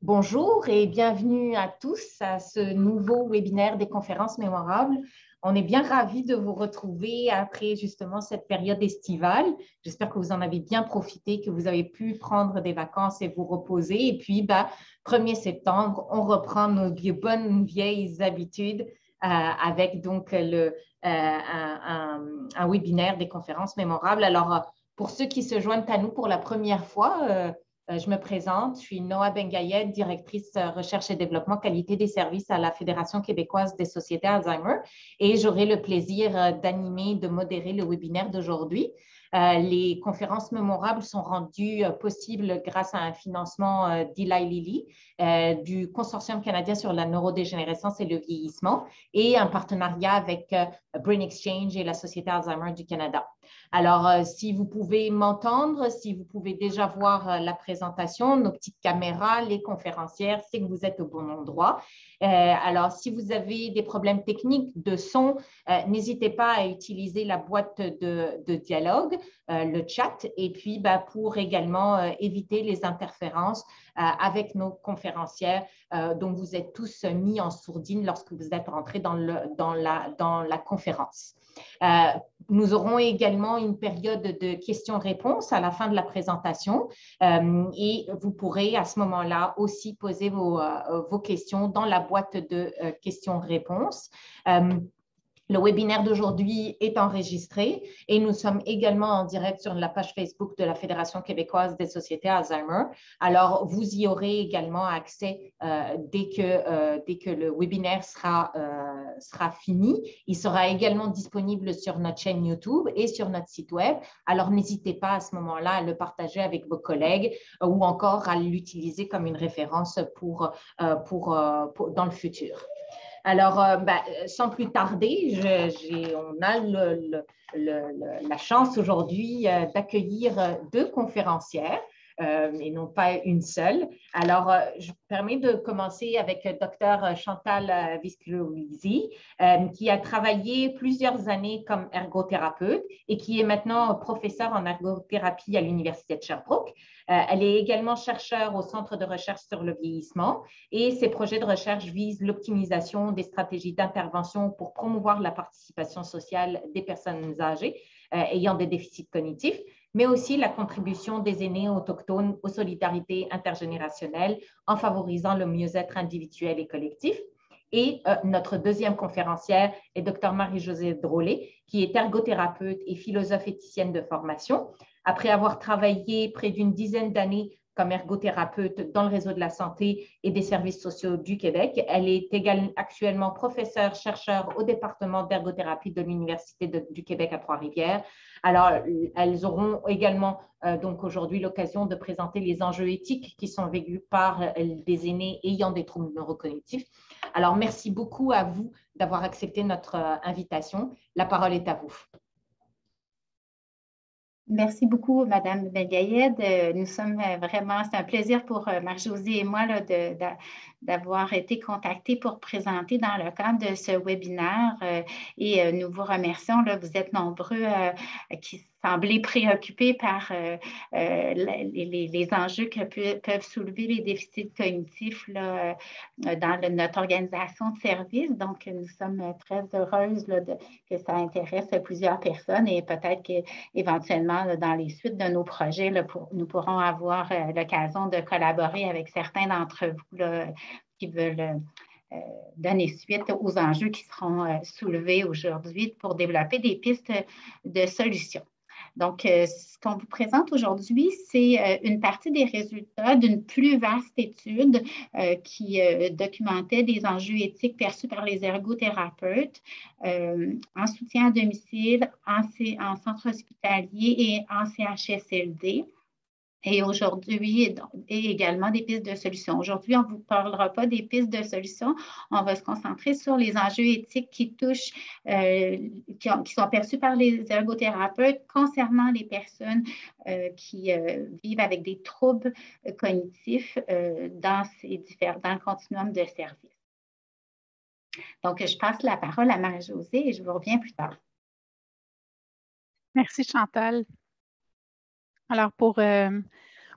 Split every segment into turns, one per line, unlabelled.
Bonjour et bienvenue à tous à ce nouveau webinaire des conférences mémorables. On est bien ravis de vous retrouver après justement cette période estivale. J'espère que vous en avez bien profité, que vous avez pu prendre des vacances et vous reposer. Et puis, 1er septembre, on reprend nos bonnes vieilles habitudes avec donc un webinaire des conférences mémorables. Alors, pour ceux qui se joignent à nous pour la première fois, je me présente, je suis Noa Bengayed, directrice recherche et développement qualité des services à la Fédération québécoise des sociétés Alzheimer et j'aurai le plaisir d'animer, de modérer le webinaire d'aujourd'hui. Les conférences mémorables sont rendues possibles grâce à un financement d'Eli Lilly, du Consortium canadien sur la neurodégénérescence et le vieillissement et un partenariat avec Brain Exchange et la Société Alzheimer du Canada. Alors, si vous pouvez m'entendre, si vous pouvez déjà voir la présentation, nos petites caméras, les conférencières, c'est que vous êtes au bon endroit. Alors, si vous avez des problèmes techniques de son, n'hésitez pas à utiliser la boîte de dialogue, le chat, et puis pour également éviter les interférences avec nos conférencières dont vous êtes tous mis en sourdine lorsque vous êtes rentrés dans la conférence. Nous aurons également une période de questions-réponses à la fin de la présentation et vous pourrez à ce moment-là aussi poser vos questions dans la boîte de questions-réponses. Le webinaire d'aujourd'hui est enregistré et nous sommes également en direct sur la page Facebook de la Fédération québécoise des sociétés Alzheimer. Alors, vous y aurez également accès dès que le webinaire sera fini. Il sera également disponible sur notre chaîne YouTube et sur notre site web. Alors, n'hésitez pas à ce moment-là à le partager avec vos collègues ou encore à l'utiliser comme une référence dans le futur. Alors, sans plus tarder, on a la chance aujourd'hui d'accueillir deux conférencières et non pas une seule. Alors, je me permets de commencer avec Dr Chantal Viscuisi, qui a travaillé plusieurs années comme ergothérapeute et qui est maintenant professeure en ergothérapie à l'Université de Sherbrooke. Elle est également chercheure au Centre de recherche sur le vieillissement et ses projets de recherche visent l'optimisation des stratégies d'intervention pour promouvoir la participation sociale des personnes âgées ayant des déficits cognitifs, mais aussi la contribution des aînés autochtones aux solidarités intergénérationnelles en favorisant le mieux-être individuel et collectif. Et notre deuxième conférencière est Dr Marie-Josée Drolet, qui est ergothérapeute et philosophe éthicienne de formation. Après avoir travaillé près d'une dizaine d'années comme ergothérapeute dans le réseau de la santé et des services sociaux du Québec, elle est également actuellement professeure-chercheure au département d'ergothérapie de l'Université du Québec à Trois-Rivières. Alors, elles auront également donc aujourd'hui l'occasion de présenter les enjeux éthiques qui sont vécus par des aînés ayant des troubles neurocognitifs. Alors, merci beaucoup à vous d'avoir accepté notre invitation. La parole est à vous.
Merci beaucoup, Madame Bengayed. Nous sommes vraiment, c'est un plaisir pour Marie-Josée et moi d'avoir été contactés pour présenter dans le cadre de ce webinaire et nous vous remercions. Là, vous êtes nombreux qui semblez préoccupés par les enjeux que peuvent soulever les déficits cognitifs là, dans notre organisation de service. Donc, nous sommes très heureuses là, que ça intéresse plusieurs personnes et peut-être qu'éventuellement, dans les suites de nos projets, là, nous pourrons avoir l'occasion de collaborer avec certains d'entre vous là, qui veulent donner suite aux enjeux qui seront soulevés aujourd'hui pour développer des pistes de solutions. Donc, ce qu'on vous présente aujourd'hui, c'est une partie des résultats d'une plus vaste étude qui documentait des enjeux éthiques perçus par les ergothérapeutes en soutien à domicile, en centre hospitalier et en CHSLD. Et aujourd'hui, et également des pistes de solutions. Aujourd'hui, on ne vous parlera pas des pistes de solutions. On va se concentrer sur les enjeux éthiques qui touchent, qui sont perçus par les ergothérapeutes concernant les personnes qui vivent avec des troubles cognitifs dans le continuum de service. Donc, je passe la parole à Marie-Josée et je vous reviens plus tard.
Merci, Chantal. Alors, pour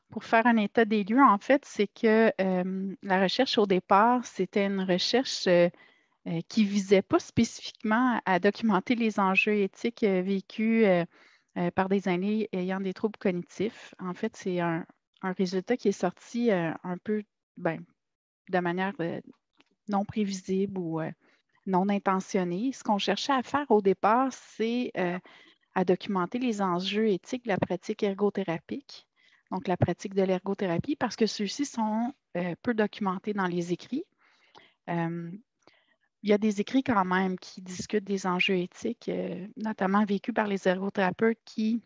Pour faire un état des lieux, en fait, c'est que la recherche au départ, c'était une recherche qui ne visait pas spécifiquement à documenter les enjeux éthiques vécus par des aînés ayant des troubles cognitifs. En fait, c'est un résultat qui est sorti un peu de manière non prévisible ou non intentionnée. Ce qu'on cherchait à faire au départ, c'est à documenter les enjeux éthiques de la pratique ergothérapique, donc la pratique de l'ergothérapie, parce que ceux-ci sont peu documentés dans les écrits. Il y a des écrits quand même qui discutent des enjeux éthiques, notamment vécus par les ergothérapeutes qui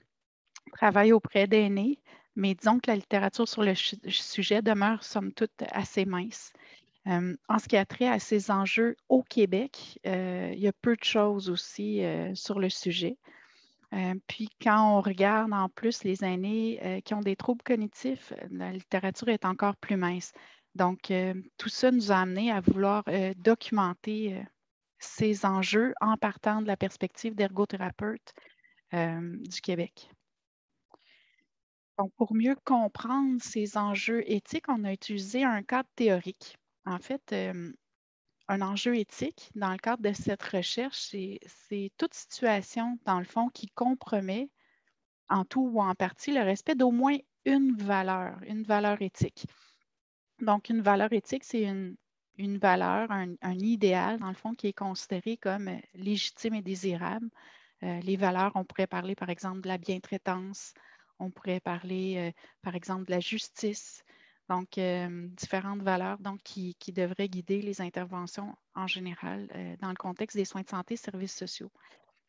travaillent auprès d'aînés, mais disons que la littérature sur le sujet demeure somme toute assez mince. En ce qui a trait à ces enjeux au Québec, il y a peu de choses aussi sur le sujet. Puis quand on regarde en plus les aînés qui ont des troubles cognitifs, la littérature est encore plus mince. Donc, tout ça nous a amené à vouloir documenter ces enjeux en partant de la perspective d'ergothérapeute du Québec. Donc, pour mieux comprendre ces enjeux éthiques, on a utilisé un cadre théorique. En fait, un enjeu éthique, dans le cadre de cette recherche, c'est toute situation, dans le fond, qui compromet en tout ou en partie le respect d'au moins une valeur éthique. Donc, une valeur éthique, c'est une valeur, un idéal, dans le fond, qui est considéré comme légitime et désirable. Les valeurs, on pourrait parler, par exemple, de la bientraitance, on pourrait parler, par exemple, de la justice. Donc, différentes valeurs donc, qui devraient guider les interventions en général dans le contexte des soins de santé et services sociaux.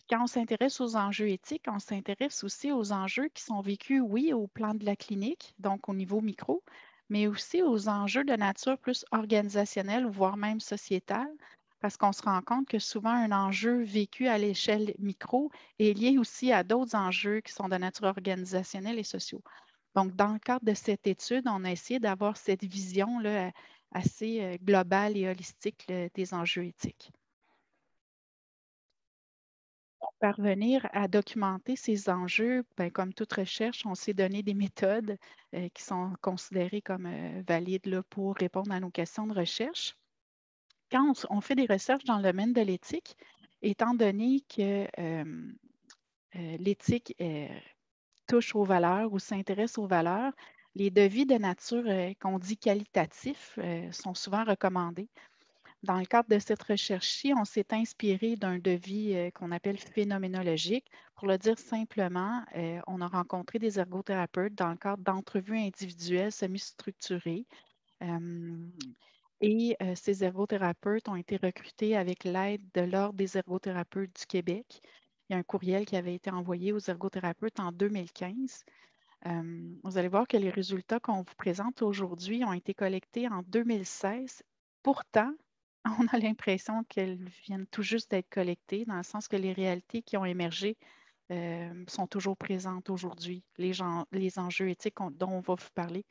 Quand on s'intéresse aux enjeux éthiques, on s'intéresse aussi aux enjeux qui sont vécus, oui, au plan de la clinique, donc au niveau micro, mais aussi aux enjeux de nature plus organisationnelle, voire même sociétale, parce qu'on se rend compte que souvent un enjeu vécu à l'échelle micro est lié aussi à d'autres enjeux qui sont de nature organisationnelle et sociaux. Donc, dans le cadre de cette étude, on a essayé d'avoir cette vision-là assez globale et holistique des enjeux éthiques. Pour parvenir à documenter ces enjeux, comme toute recherche, on s'est donné des méthodes qui sont considérées comme valides là, pour répondre à nos questions de recherche. Quand on fait des recherches dans le domaine de l'éthique, étant donné que l'éthique touche aux valeurs ou s'intéresse aux valeurs, les devis de nature qu'on dit qualitatifs sont souvent recommandés. Dans le cadre de cette recherche-ci, on s'est inspiré d'un devis qu'on appelle phénoménologique. Pour le dire simplement, on a rencontré des ergothérapeutes dans le cadre d'entrevues individuelles semi-structurées. Ces ergothérapeutes ont été recrutés avec l'aide de l'Ordre des ergothérapeutes du Québec. Il y a un courriel qui avait été envoyé aux ergothérapeutes en 2015. Vous allez voir que les résultats qu'on vous présente aujourd'hui ont été collectés en 2016. Pourtant, on a l'impression qu'elles viennent tout juste d'être collectées, dans le sens que les réalités qui ont émergé sont toujours présentes aujourd'hui, les enjeux éthiques dont on va vous parler.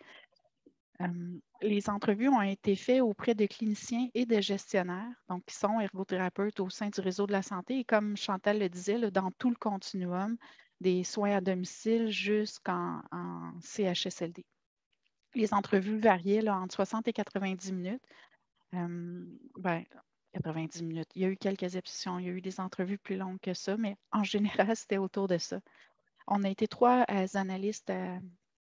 Les entrevues ont été faites auprès de cliniciens et de gestionnaires, donc qui sont ergothérapeutes au sein du réseau de la santé, et comme Chantal le disait, là, dans tout le continuum des soins à domicile jusqu'en CHSLD. Les entrevues variaient là, entre 60 et 90 minutes. 90 minutes. Il y a eu quelques exceptions, il y a eu des entrevues plus longues que ça, mais en général, c'était autour de ça. On a été 3 analystes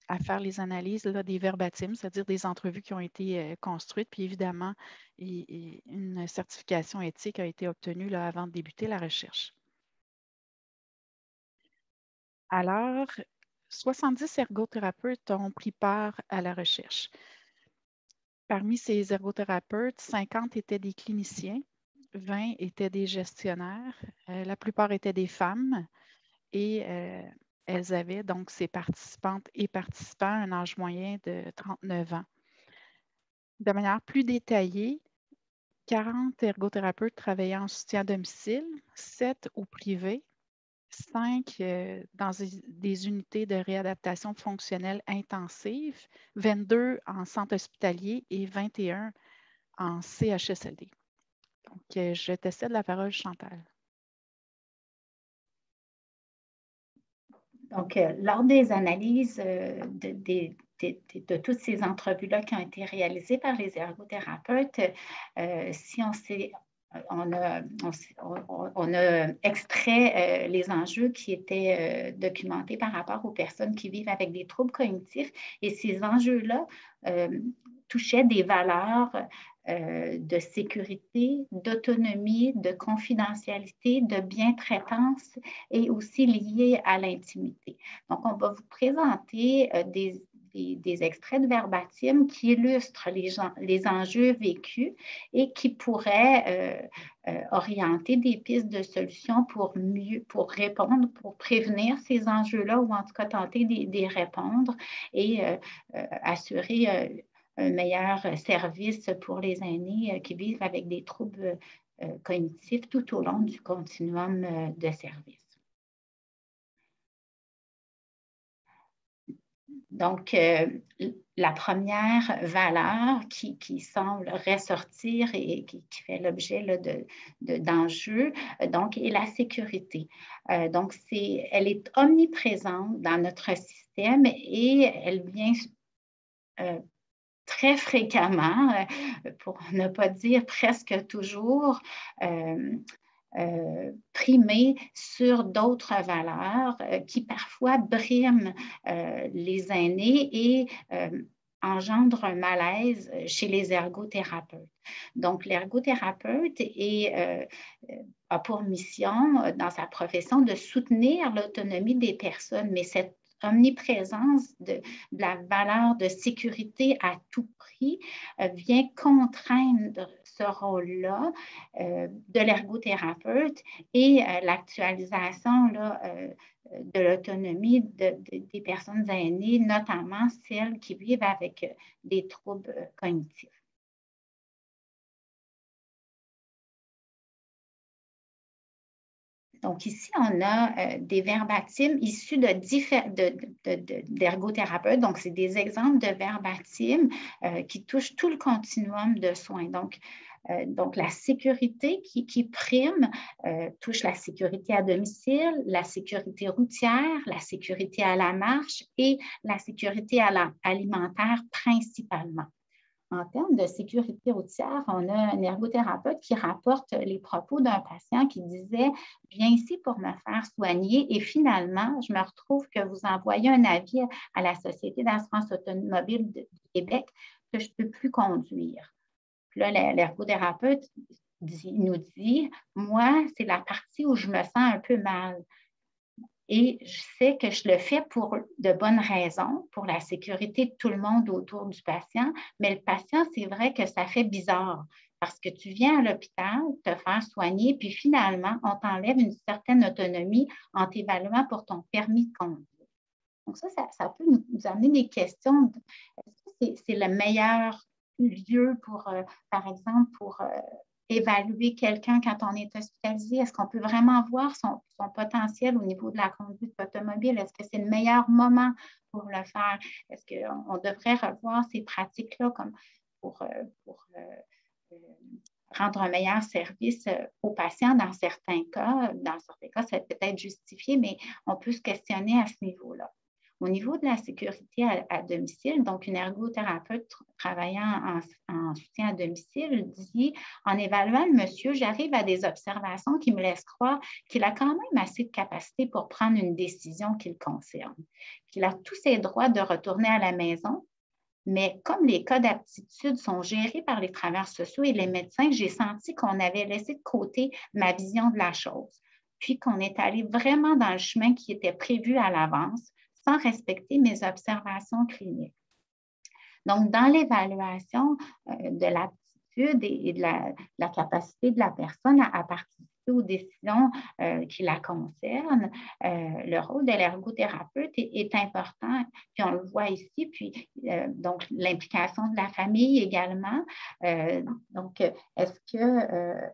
à faire les analyses là, des verbatims, c'est-à-dire des entrevues qui ont été construites. Puis évidemment, une certification éthique a été obtenue là, avant de débuter la recherche. Alors, 70 ergothérapeutes ont pris part à la recherche. Parmi ces ergothérapeutes, 50 étaient des cliniciens, 20 étaient des gestionnaires, la plupart étaient des femmes et elles avaient donc ces participantes et participants un âge moyen de 39 ans. De manière plus détaillée, 40 ergothérapeutes travaillaient en soutien à domicile, 7 au privé, 5 dans des unités de réadaptation fonctionnelle intensive, 22 en centre hospitalier et 21 en CHSLD. Donc, je te cède la parole, Chantal.
Donc, lors des analyses des de toutes ces entrevues-là qui ont été réalisées par les ergothérapeutes, si on a extrait les enjeux qui étaient documentés par rapport aux personnes qui vivent avec des troubles cognitifs. Et ces enjeux-là touchaient des valeurs de sécurité, d'autonomie, de confidentialité, de bien-traitance et aussi liés à l'intimité. Donc, on va vous présenter des extraits de verbatim qui illustrent les enjeux vécus et qui pourraient orienter des pistes de solutions pour répondre, pour prévenir ces enjeux-là ou en tout cas tenter d'y répondre et assurer un meilleur service pour les aînés qui vivent avec des troubles cognitifs tout au long du continuum de service. Donc, la première valeur qui semble ressortir et qui fait l'objet d'enjeux, donc, est la sécurité. Donc, elle est omniprésente dans notre système et elle vient très fréquemment, pour ne pas dire presque toujours, primer sur d'autres valeurs qui parfois briment les aînés et engendrent un malaise chez les ergothérapeutes. Donc, l'ergothérapeute a pour mission dans sa profession de soutenir l'autonomie des personnes, mais cette omniprésence de la valeur de sécurité à tout prix vient contraindre ce rôle-là de l'ergothérapeute et l'actualisation de l'autonomie des personnes aînées, notamment celles qui vivent avec des troubles cognitifs. Donc, ici, on a des verbatim issus d'ergothérapeutes. Donc, c'est des exemples de verbatim qui touchent tout le continuum de soins. Donc la sécurité qui prime touche la sécurité à domicile, la sécurité routière, la sécurité à la marche et la sécurité alimentaire principalement. En termes de sécurité routière, on a un ergothérapeute qui rapporte les propos d'un patient qui disait « Je viens ici pour me faire soigner et finalement, je me retrouve que vous envoyez un avis à la Société d'assurance automobile du Québec que je ne peux plus conduire. » Puis là, l'ergothérapeute nous dit « Moi, c'est la partie où je me sens un peu mal. » Et je sais que je le fais pour de bonnes raisons, pour la sécurité de tout le monde autour du patient, mais le patient, c'est vrai que ça fait bizarre parce que tu viens à l'hôpital te faire soigner, puis finalement, on t'enlève une certaine autonomie en t'évaluant pour ton permis de conduire. Donc ça peut nous amener des questions. Est-ce que c'est le meilleur lieu pour, par exemple, pour évaluer quelqu'un quand on est hospitalisé? Est-ce qu'on peut vraiment voir son potentiel au niveau de la conduite automobile? Est-ce que c'est le meilleur moment pour le faire? Est-ce qu'on devrait revoir ces pratiques-là comme pour rendre un meilleur service aux patients dans certains cas? Dans certains cas, ça peut être justifié, mais on peut se questionner à ce niveau-là. Au niveau de la sécurité à domicile, donc une ergothérapeute travaillant en soutien à domicile dit « En évaluant le monsieur, j'arrive à des observations qui me laissent croire qu'il a quand même assez de capacité pour prendre une décision qui le concerne, qu'il a tous ses droits de retourner à la maison, mais comme les cas d'aptitude sont gérés par les travailleurs sociaux et les médecins, j'ai senti qu'on avait laissé de côté ma vision de la chose, puis qu'on est allé vraiment dans le chemin qui était prévu à l'avance, sans respecter mes observations cliniques. » Donc, dans l'évaluation de l'aptitude et de la capacité de la personne à participer aux décisions qui la concernent, le rôle de l'ergothérapeute est important, puis on le voit ici, puis donc l'implication de la famille également. Donc, est-ce que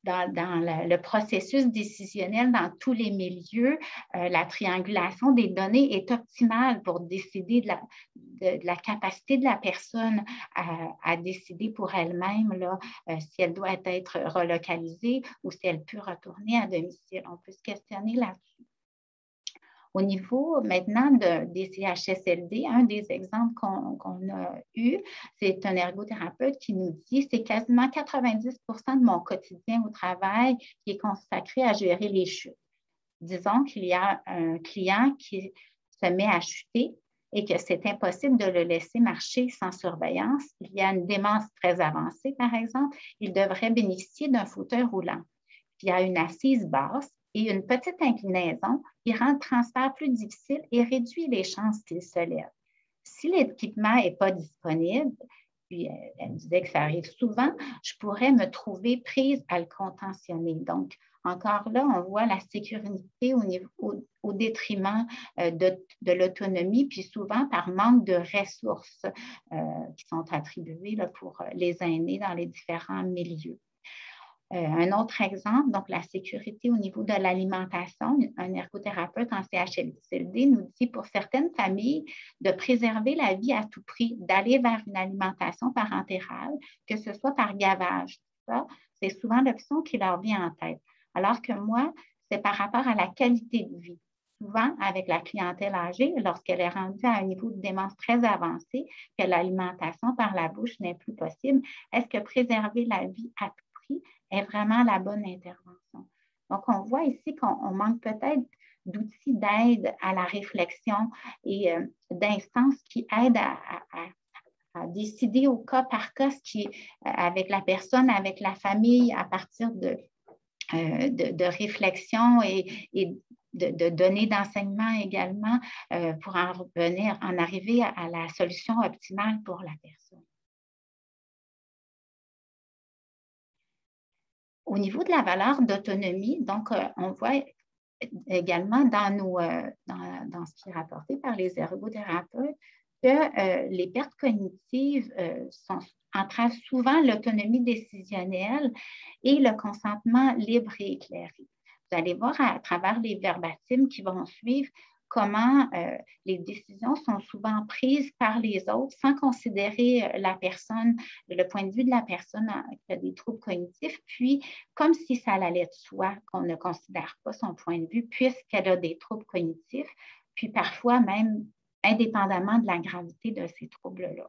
dans le processus décisionnel dans tous les milieux, la triangulation des données est optimale pour décider de la capacité de la personne à décider pour elle-même si elle doit être relocalisée ou si elle peut retourner à domicile. On peut se questionner là-dessus. Au niveau maintenant des CHSLD, un des exemples qu'on a eu, c'est un ergothérapeute qui nous dit c'est quasiment 90 de mon quotidien au travail qui est consacré à gérer les chutes. Disons qu'il y a un client qui se met à chuter et que c'est impossible de le laisser marcher sans surveillance. Il y a une démence très avancée, par exemple, il devrait bénéficier d'un fauteuil roulant. Il y a une assise basse et une petite inclinaison qui rend le transfert plus difficile et réduit les chances qu'il se lève. Si l'équipement n'est pas disponible, puis elle disait que ça arrive souvent, je pourrais me trouver prise à le contentionner. Donc, encore là, on voit la sécurité au détriment de l'autonomie, puis souvent par manque de ressources qui sont attribuées là, pour les aînés dans les différents milieux. Un autre exemple, donc la sécurité au niveau de l'alimentation, un ergothérapeute en CHSLD nous dit pour certaines familles de préserver la vie à tout prix, d'aller vers une alimentation parentérale, que ce soit par gavage. Ça, c'est souvent l'option qui leur vient en tête. Alors que moi, c'est par rapport à la qualité de vie. Souvent, avec la clientèle âgée, lorsqu'elle est rendue à un niveau de démence très avancé, que l'alimentation par la bouche n'est plus possible, est-ce que préserver la vie à tout prix est vraiment la bonne intervention? Donc, on voit ici qu'on manque peut-être d'outils d'aide à la réflexion et d'instances qui aident à décider au cas par cas avec la personne, avec la famille, à partir de réflexion et de données d'enseignement également pour en arriver à la solution optimale pour la personne. Au niveau de la valeur d'autonomie, donc on voit également dans ce qui est rapporté par les ergothérapeutes que les pertes cognitives entravent souvent l'autonomie décisionnelle et le consentement libre et éclairé. Vous allez voir à travers les verbatims qui vont suivre comment les décisions sont souvent prises par les autres sans considérer la personne, le point de vue de la personne qui a des troubles cognitifs, puis comme si ça allait de soi qu'on ne considère pas son point de vue puisqu'elle a des troubles cognitifs, puis parfois même indépendamment de la gravité de ces troubles-là.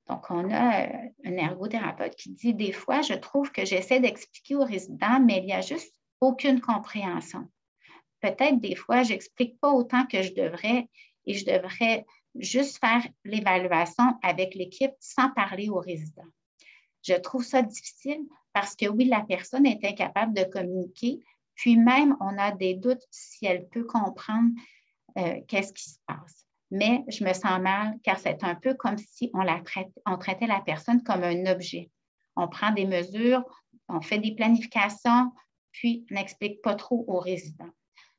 Donc, on a un ergothérapeute qui dit des fois, je trouve que j'essaie d'expliquer aux résidents, mais il n'y a juste aucune compréhension. Peut-être des fois, je n'explique pas autant que je devrais et je devrais juste faire l'évaluation avec l'équipe sans parler aux résidents. Je trouve ça difficile parce que oui, la personne est incapable de communiquer, puis même on a des doutes si elle peut comprendre qu'est-ce qui se passe. Mais je me sens mal car c'est un peu comme si on traitait la personne comme un objet. On prend des mesures, on fait des planifications, puis on n'explique pas trop aux résidents.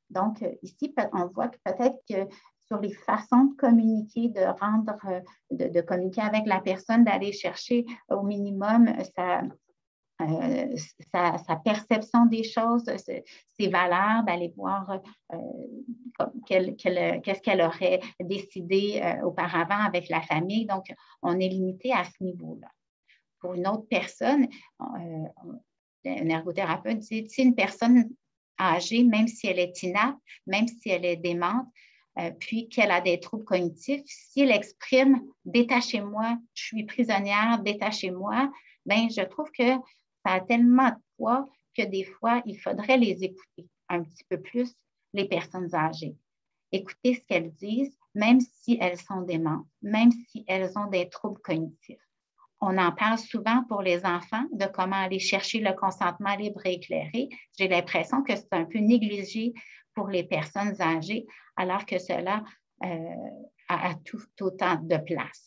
Donc, ici, on voit que peut-être que sur les façons de communiquer, de communiquer avec la personne, d'aller chercher au minimum sa perception des choses, ses valeurs, d'aller voir qu'est-ce qu'elle aurait décidé auparavant avec la famille. Donc, on est limité à ce niveau-là. Pour une autre personne, un ergothérapeute dit, si une personne âgée, même si elle est inapte, même si elle est démente, puis qu'elle a des troubles cognitifs, si elle exprime « détachez-moi, je suis prisonnière, détachez-moi », bien, je trouve que ça a tellement de poids que des fois, il faudrait les écouter un petit peu plus, les personnes âgées. Écouter ce qu'elles disent, même si elles sont démentes, même si elles ont des troubles cognitifs. On en parle souvent pour les enfants de comment aller chercher le consentement libre et éclairé. J'ai l'impression que c'est un peu négligé pour les personnes âgées, alors que cela a tout autant de place.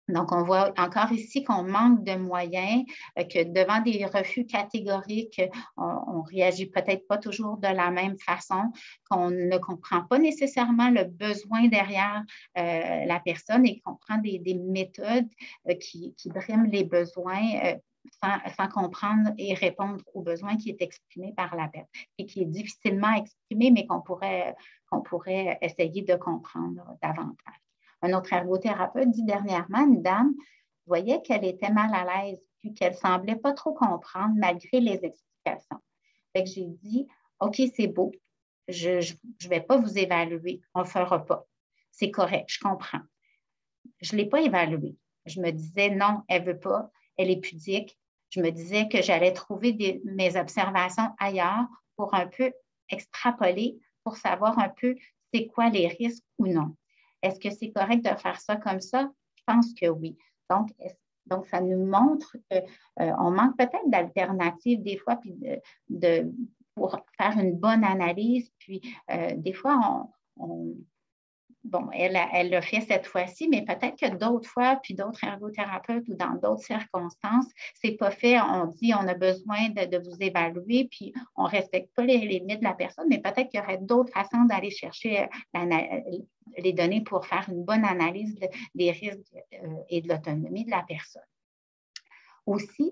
Donc, on voit encore ici qu'on manque de moyens, que devant des refus catégoriques, on ne réagit peut-être pas toujours de la même façon, qu'on ne comprend pas nécessairement le besoin derrière la personne et qu'on prend des méthodes qui briment les besoins sans comprendre et répondre aux besoins qui est exprimé par la personne et qui est difficilement exprimé, mais qu'on pourrait essayer de comprendre davantage. Un autre ergothérapeute dit dernièrement, une dame voyait qu'elle était mal à l'aise puis qu'elle ne semblait pas trop comprendre malgré les explications. Fait que j'ai dit, OK, c'est beau, je ne vais pas vous évaluer, on ne le fera pas. C'est correct, je comprends. Je ne l'ai pas évaluée. Je me disais, non, elle ne veut pas, elle est pudique. Je me disais que j'allais trouver mes observations ailleurs pour un peu extrapoler, pour savoir un peu c'est quoi les risques ou non. Est-ce que c'est correct de faire ça comme ça? Je pense que oui. Donc ça nous montre qu'on manque peut-être d'alternatives des fois puis pour faire une bonne analyse. Puis des fois, bon, elle l'a fait cette fois-ci, mais peut-être que d'autres fois, puis d'autres ergothérapeutes ou dans d'autres circonstances, c'est pas fait. On dit on a besoin de vous évaluer, puis on ne respecte pas les limites de la personne, mais peut-être qu'il y aurait d'autres façons d'aller chercher les données pour faire une bonne analyse des risques et de l'autonomie de la personne. Aussi,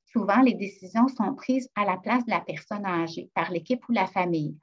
souvent, les décisions sont prises à la place de la personne âgée, par l'équipe ou la famille.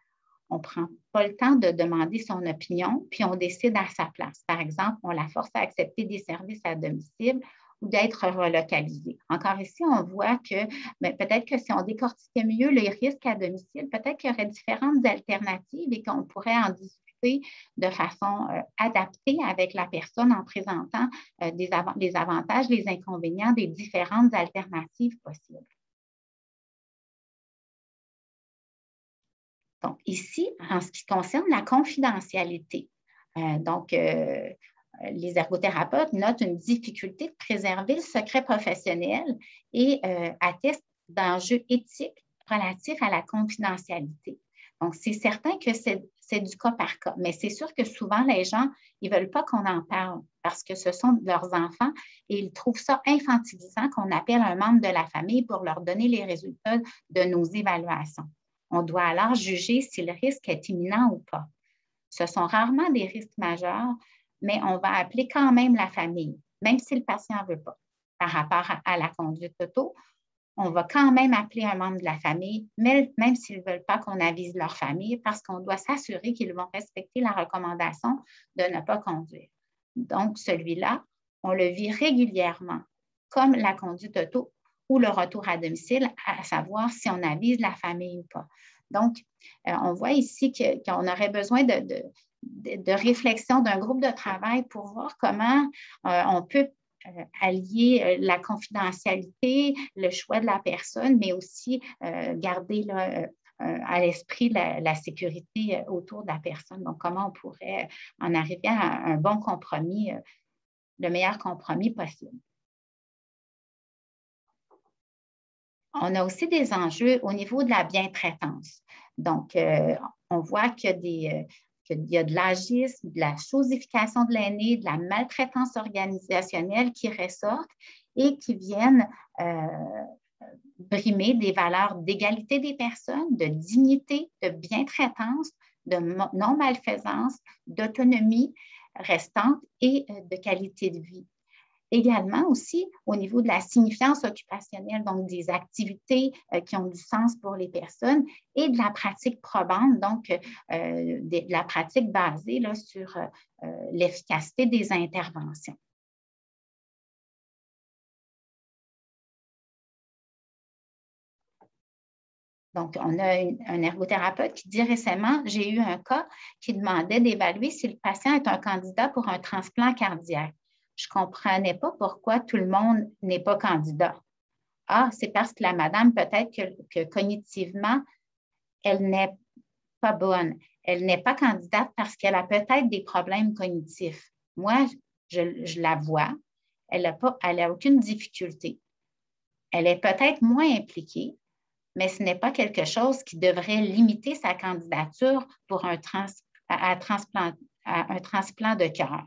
On ne prend pas le temps de demander son opinion, puis on décide à sa place. Par exemple, on la force à accepter des services à domicile ou d'être relocalisée. Encore ici, on voit que peut-être que si on décortiquait mieux les risques à domicile, peut-être qu'il y aurait différentes alternatives et qu'on pourrait en discuter de façon adaptée avec la personne en présentant les avantages, les inconvénients des différentes alternatives possibles. Donc, ici, en ce qui concerne la confidentialité, les ergothérapeutes notent une difficulté de préserver le secret professionnel et attestent d'enjeux éthiques relatifs à la confidentialité. Donc, c'est certain que c'est du cas par cas, mais c'est sûr que souvent, les gens, ils ne veulent pas qu'on en parle parce que ce sont leurs enfants et ils trouvent ça infantilisant qu'on appelle un membre de la famille pour leur donner les résultats de nos évaluations. On doit alors juger si le risque est imminent ou pas. Ce sont rarement des risques majeurs, mais on va appeler quand même la famille, même si le patient ne veut pas. Par rapport à la conduite auto, on va quand même appeler un membre de la famille, même s'ils ne veulent pas qu'on avise leur famille, parce qu'on doit s'assurer qu'ils vont respecter la recommandation de ne pas conduire. Donc, celui-là, on le vit régulièrement, comme la conduite auto ou le retour à domicile, à savoir si on avise la famille ou pas. Donc, on voit ici qu'on aurait besoin de réflexion d'un groupe de travail pour voir comment on peut allier la confidentialité, le choix de la personne, mais aussi garder à l'esprit la sécurité autour de la personne. Donc, comment on pourrait en arriver à un bon compromis, le meilleur compromis possible. On a aussi des enjeux au niveau de la bientraitance. Donc, on voit qu'il y a de l'agisme, de la chosification de l'aîné, de la maltraitance organisationnelle qui ressortent et qui viennent brimer des valeurs d'égalité des personnes, de dignité, de bientraitance, de non-malfaisance, d'autonomie restante et de qualité de vie. Également aussi au niveau de la signifiance occupationnelle, donc des activités qui ont du sens pour les personnes et de la pratique probante, donc de la pratique basée là, sur l'efficacité des interventions. Donc, on a un ergothérapeute qui dit récemment, j'ai eu un cas qui demandait d'évaluer si le patient est un candidat pour un transplant cardiaque. Je ne comprenais pas pourquoi tout le monde n'est pas candidat. Ah, c'est parce que la madame, peut-être que cognitivement, elle n'est pas bonne. Elle n'est pas candidate parce qu'elle a peut-être des problèmes cognitifs. Moi, je la vois, elle n'a aucune difficulté. Elle est peut-être moins impliquée, mais ce n'est pas quelque chose qui devrait limiter sa candidature pour un transplant de cœur.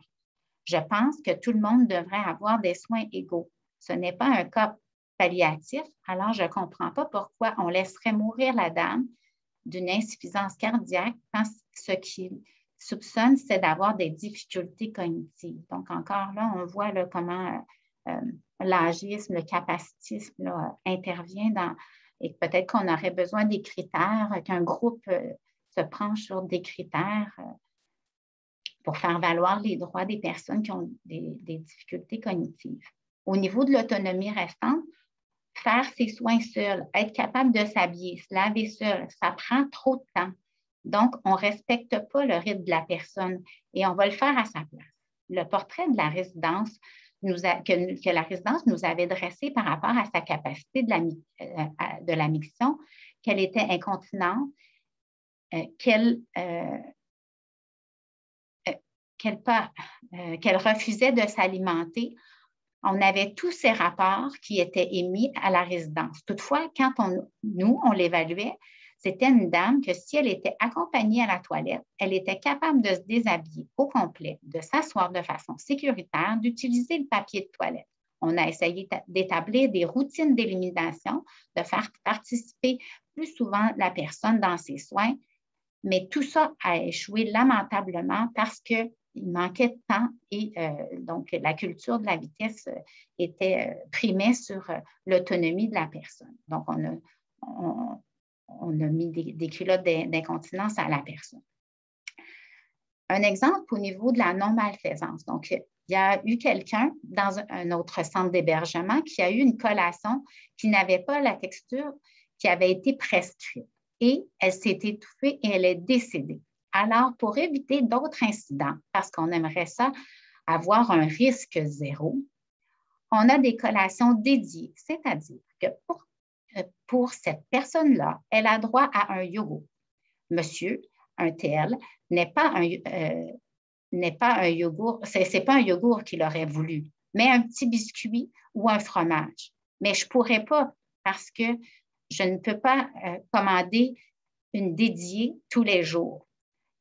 Je pense que tout le monde devrait avoir des soins égaux. Ce n'est pas un cas palliatif, alors je ne comprends pas pourquoi on laisserait mourir la dame d'une insuffisance cardiaque quand ce qu'il soupçonne, c'est d'avoir des difficultés cognitives. Donc, encore là, on voit là, comment l'agisme, le capacitisme là, intervient et peut-être qu'on aurait besoin des critères, qu'un groupe se penche sur des critères pour faire valoir les droits des personnes qui ont des difficultés cognitives. Au niveau de l'autonomie restante, faire ses soins seul, être capable de s'habiller, se laver seul, ça prend trop de temps. Donc, on ne respecte pas le rythme de la personne et on va le faire à sa place. Le portrait de la résidence que la résidence nous avait dressé par rapport à sa capacité de la miction, qu'elle était incontinente, qu'elle refusait de s'alimenter. On avait tous ces rapports qui étaient émis à la résidence. Toutefois, quand on l'évaluait, c'était une dame que si elle était accompagnée à la toilette, elle était capable de se déshabiller au complet, de s'asseoir de façon sécuritaire, d'utiliser le papier de toilette. On a essayé d'établir des routines d'élimination, de faire participer plus souvent la personne dans ses soins, mais tout ça a échoué lamentablement parce qu'il manquait de temps et donc la culture de la vitesse primait sur l'autonomie de la personne. Donc, on a mis des culottes d'incontinence à la personne. Un exemple au niveau de la non-malfaisance. Donc, il y a eu quelqu'un dans un autre centre d'hébergement qui a eu une collation qui n'avait pas la texture qui avait été prescrite. Et elle s'est étouffée et elle est décédée. Alors, pour éviter d'autres incidents, parce qu'on aimerait ça avoir un risque zéro, on a des collations dédiées, c'est-à-dire que pour cette personne-là, elle a droit à un yogourt. Monsieur, un TL, n'est pas un yogourt, c'est pas un yogourt qu'il aurait voulu, mais un petit biscuit ou un fromage. Mais je ne pourrais pas parce que je ne peux pas commander une dédiée tous les jours,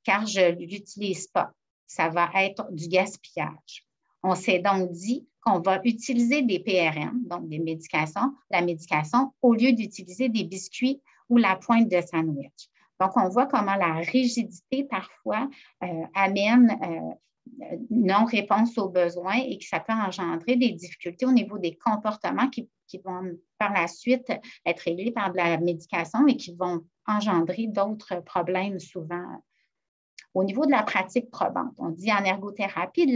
car je ne l'utilise pas. Ça va être du gaspillage. On s'est donc dit qu'on va utiliser des PRM, donc la médication, au lieu d'utiliser des biscuits ou la pointe de sandwich. Donc, on voit comment la rigidité, parfois, amène non-réponse aux besoins et que ça peut engendrer des difficultés au niveau des comportements qui vont par la suite être réglés par de la médication et qui vont engendrer d'autres problèmes souvent. Au niveau de la pratique probante, on dit en ergothérapie, le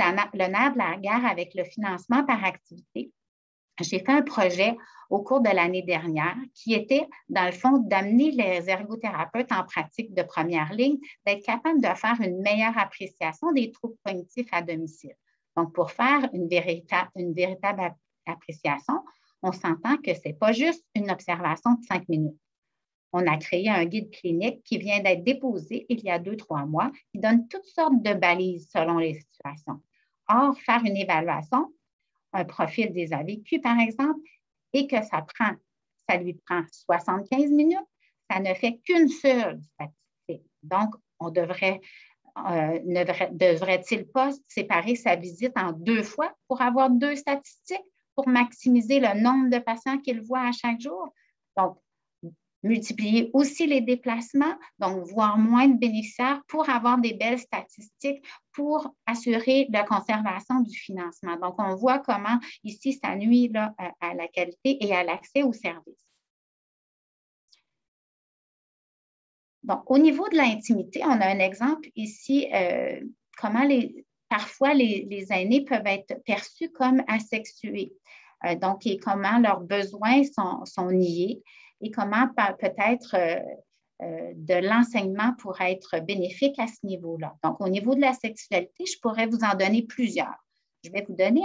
nerf de la guerre avec le financement par activité. J'ai fait un projet au cours de l'année dernière qui était, dans le fond, d'amener les ergothérapeutes en pratique de première ligne, d'être capables de faire une meilleure appréciation des troubles cognitifs à domicile. Donc, pour faire une véritable appréciation, on s'entend que ce n'est pas juste une observation de 5 minutes. On a créé un guide clinique qui vient d'être déposé il y a 2-3 mois, qui donne toutes sortes de balises selon les situations. Or, faire une évaluation, un profil des AVQ, par exemple, et que ça lui prend 75 minutes, ça ne fait qu'une seule statistique. Donc, on devrait-il pas séparer sa visite en 2 fois pour avoir 2 statistiques, pour maximiser le nombre de patients qu'il voit à chaque jour? Donc, multiplier aussi les déplacements, donc voir moins de bénéficiaires pour avoir des belles statistiques pour assurer la conservation du financement. Donc, on voit comment ici, ça nuit là, à la qualité et à l'accès aux services. Donc, au niveau de l'intimité, on a un exemple ici, comment parfois les aînés peuvent être perçus comme asexués. Donc, et comment leurs besoins sont niés. Et comment peut-être de l'enseignement pourrait être bénéfique à ce niveau-là. Donc, au niveau de la sexualité, je pourrais vous en donner plusieurs. Je vais vous donner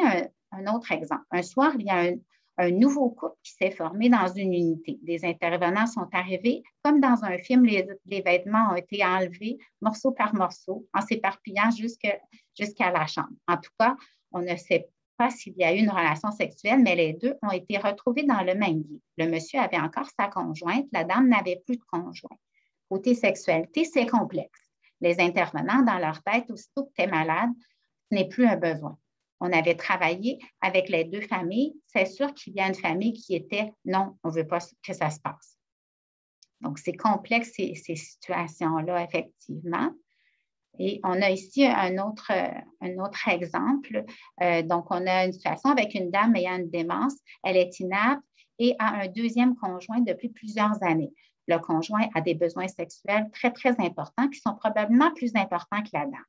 un autre exemple. Un soir, il y a un nouveau couple qui s'est formé dans une unité. Des intervenants sont arrivés. Comme dans un film, les vêtements ont été enlevés morceau par morceau en s'éparpillant jusqu'à la chambre. En tout cas, on ne sait pas s'il y a eu une relation sexuelle, mais les deux ont été retrouvés dans le même lit. Le monsieur avait encore sa conjointe, la dame n'avait plus de conjoint. Côté sexualité, c'est complexe. Les intervenants, dans leur tête, aussitôt que tu es malade, ce n'est plus un besoin. On avait travaillé avec les 2 familles. C'est sûr qu'il y a une famille qui était « non, on ne veut pas que ça se passe ». Donc, c'est complexe ces situations-là, effectivement. Et on a ici un autre exemple. Donc, on a une situation avec une dame ayant une démence. Elle est inapte et a un 2e conjoint depuis plusieurs années. Le conjoint a des besoins sexuels très, très importants qui sont probablement plus importants que la dame.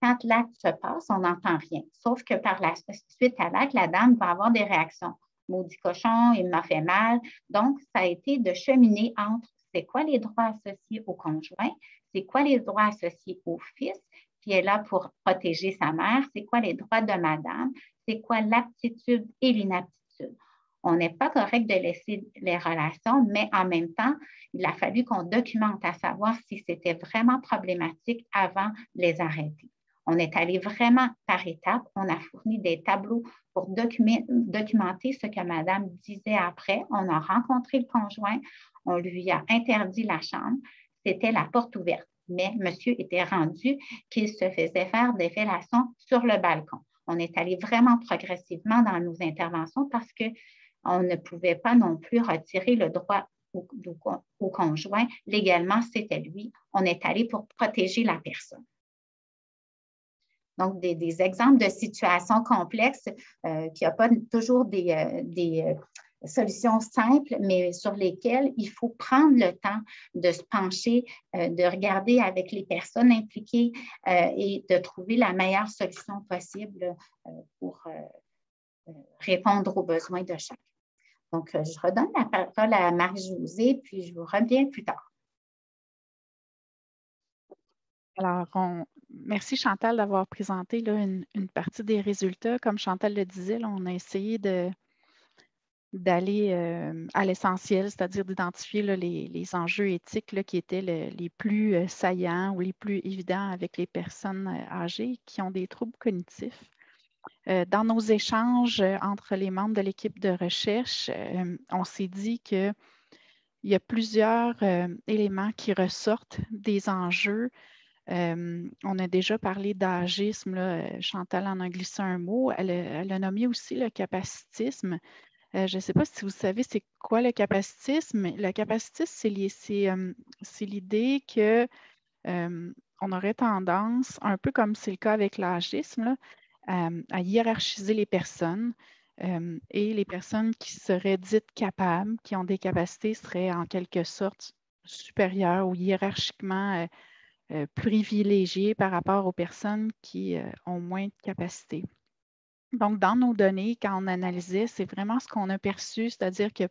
Quand l'acte se passe, on n'entend rien. Sauf que par la suite à l'acte, la dame va avoir des réactions maudit cochon, il m'a fait mal. Donc, ça a été de cheminer entre c'est quoi les droits associés au conjoint, c'est quoi les droits associés au fils qui est là pour protéger sa mère, c'est quoi les droits de madame, c'est quoi l'aptitude et l'inaptitude. On n'est pas correct de laisser les relations, mais en même temps, il a fallu qu'on documente à savoir si c'était vraiment problématique avant de les arrêter. On est allé vraiment par étapes. On a fourni des tableaux pour documenter ce que madame disait après. On a rencontré le conjoint, on lui a interdit la chambre. C'était la porte ouverte. Mais monsieur était rendu qu'il se faisait faire des fellations sur le balcon. On est allé vraiment progressivement dans nos interventions parce qu'on ne pouvait pas non plus retirer le droit au conjoint. Légalement, c'était lui. On est allé pour protéger la personne. Donc, des exemples de situations complexes qui n'ont pas toujours des solutions simples, mais sur lesquelles il faut prendre le temps de se pencher, de regarder avec les personnes impliquées et de trouver la meilleure solution possible pour répondre aux besoins de chacun. Donc, je redonne la parole à Marie-Josée, puis je vous reviens plus tard.
Alors, merci Chantal d'avoir présenté là, une partie des résultats. Comme Chantal le disait, là, on a essayé d'aller à l'essentiel, c'est-à-dire d'identifier les enjeux éthiques là, qui étaient les plus saillants ou les plus évidents avec les personnes âgées qui ont des troubles cognitifs. Dans nos échanges entre les membres de l'équipe de recherche, on s'est dit qu'il y a plusieurs éléments qui ressortent des enjeux. On a déjà parlé d'agisme, Chantal en a glissé un mot. Elle a nommé aussi le capacitisme. Je ne sais pas si vous savez c'est quoi le capacitisme. Le capacitisme, c'est l'idée que on aurait tendance, un peu comme c'est le cas avec l'agisme, à hiérarchiser les personnes. Et les personnes qui seraient dites capables, qui ont des capacités, seraient en quelque sorte supérieures ou hiérarchiquement privilégiées par rapport aux personnes qui ont moins de capacités. Donc, dans nos données, quand on analysait, c'est vraiment ce qu'on a perçu, c'est-à-dire que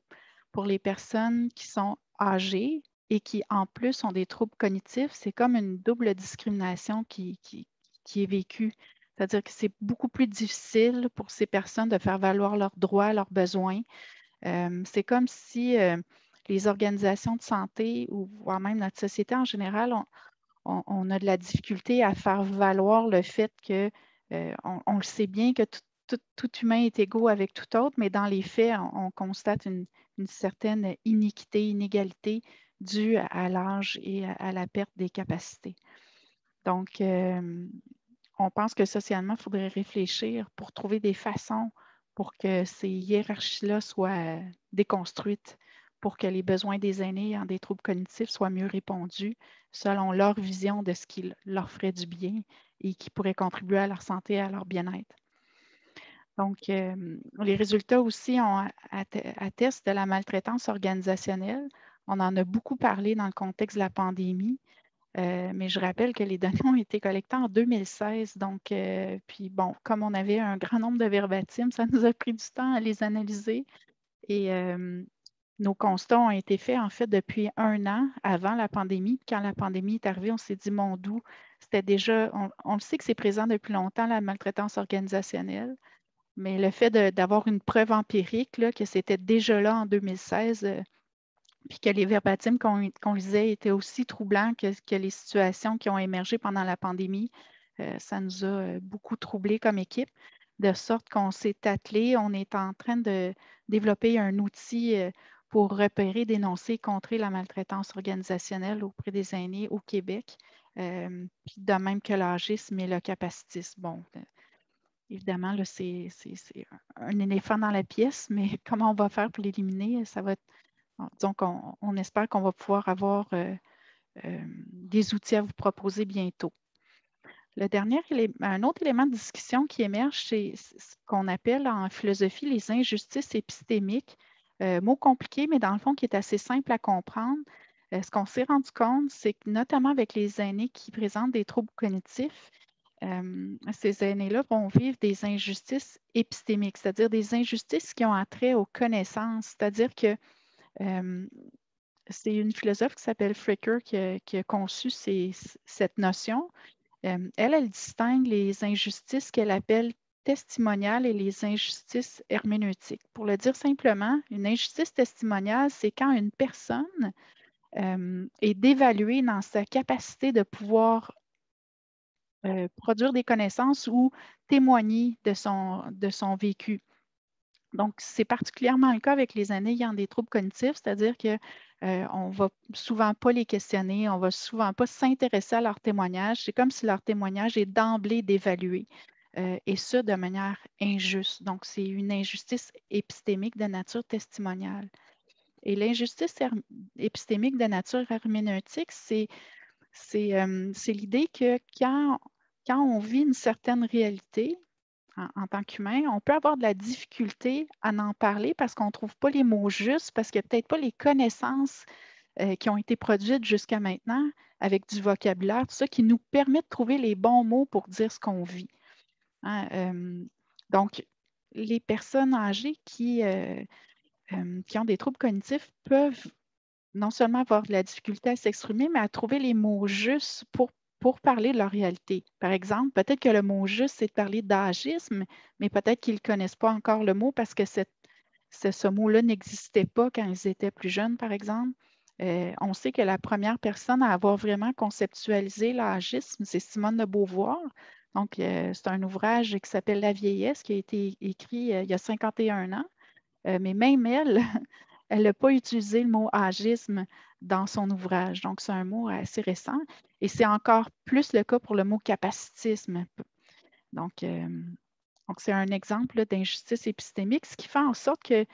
pour les personnes qui sont âgées et qui, en plus, ont des troubles cognitifs, c'est comme une double discrimination qui est vécue. C'est-à-dire que c'est beaucoup plus difficile pour ces personnes de faire valoir leurs droits, leurs besoins. C'est comme si les organisations de santé ou voire même notre société en général, on a de la difficulté à faire valoir le fait que on le sait bien que tout humain est égaux avec tout autre, mais dans les faits, on constate une certaine iniquité, inégalité due à l'âge et à la perte des capacités. Donc, on pense que socialement, il faudrait réfléchir pour trouver des façons pour que ces hiérarchies-là soient déconstruites, pour que les besoins des aînés ayant des troubles cognitifs soient mieux répondus selon leur vision de ce qui leur ferait du bien et qui pourrait contribuer à leur santé et à leur bien-être. Donc, les résultats aussi attestent de la maltraitance organisationnelle. On en a beaucoup parlé dans le contexte de la pandémie, mais je rappelle que les données ont été collectées en 2016. Donc, puis bon, comme on avait un grand nombre de verbatims, ça nous a pris du temps à les analyser. Et nos constats ont été faits en fait depuis 1 an avant la pandémie. Quand la pandémie est arrivée, on s'est dit, mon doux, c'était déjà, on le sait que c'est présent depuis longtemps, la maltraitance organisationnelle. Mais le fait d'avoir une preuve empirique, là, que c'était déjà là en 2016, puis que les verbatims qu'on lisait étaient aussi troublants que les situations qui ont émergé pendant la pandémie, ça nous a beaucoup troublés comme équipe, de sorte qu'on s'est attelé, on est en train de développer un outil pour repérer, dénoncer, contrer la maltraitance organisationnelle auprès des aînés au Québec, puis de même que l'agisme et le capacitisme. Bon, évidemment, là, c'est un éléphant dans la pièce, mais comment on va faire pour l'éliminer? Ça va être, donc, on espère qu'on va pouvoir avoir des outils à vous proposer bientôt. Un autre élément de discussion qui émerge, c'est ce qu'on appelle en philosophie les injustices épistémiques. Mot compliqué, mais dans le fond, qui est assez simple à comprendre. Ce qu'on s'est rendu compte, c'est que notamment avec les aînés qui présentent des troubles cognitifs, ces aînés-là vont vivre des injustices épistémiques, c'est-à-dire des injustices qui ont trait aux connaissances. C'est-à-dire que c'est une philosophe qui s'appelle Fricker qui a conçu cette notion. Elle distingue les injustices qu'elle appelle testimoniales et les injustices herméneutiques. Pour le dire simplement, une injustice testimoniale, c'est quand une personne est dévaluée dans sa capacité de pouvoir produire des connaissances ou témoigner de son vécu. Donc, c'est particulièrement le cas avec les aînés ayant des troubles cognitifs, c'est-à-dire qu'on ne va souvent pas les questionner, on ne va souvent pas s'intéresser à leur témoignage. C'est comme si leur témoignage est d'emblée dévalué, et ça de manière injuste. Donc, c'est une injustice épistémique de nature testimoniale. Et l'injustice épistémique de nature herméneutique, c'est l'idée que quand on vit une certaine réalité, en tant qu'humain, on peut avoir de la difficulté à en parler parce qu'on ne trouve pas les mots justes, parce qu'il n'y a peut-être pas les connaissances qui ont été produites jusqu'à maintenant avec du vocabulaire, tout ça qui nous permet de trouver les bons mots pour dire ce qu'on vit. Hein, donc, les personnes âgées qui ont des troubles cognitifs peuvent non seulement avoir de la difficulté à s'exprimer, mais à trouver les mots justes pour parler de leur réalité. Par exemple, peut-être que le mot juste, c'est de parler d'agisme, mais peut-être qu'ils ne connaissent pas encore le mot parce que ce mot-là n'existait pas quand ils étaient plus jeunes, par exemple. On sait que la première personne à avoir vraiment conceptualisé l'agisme, c'est Simone de Beauvoir. Donc, c'est un ouvrage qui s'appelle La vieillesse, qui a été écrit il y a 51 ans. Mais même elle, elle n'a pas utilisé le mot agisme dans son ouvrage. Donc, c'est un mot assez récent. Et c'est encore plus le cas pour le mot capacitisme. Donc, c'est un exemple d'injustice épistémique, ce qui fait en sorte que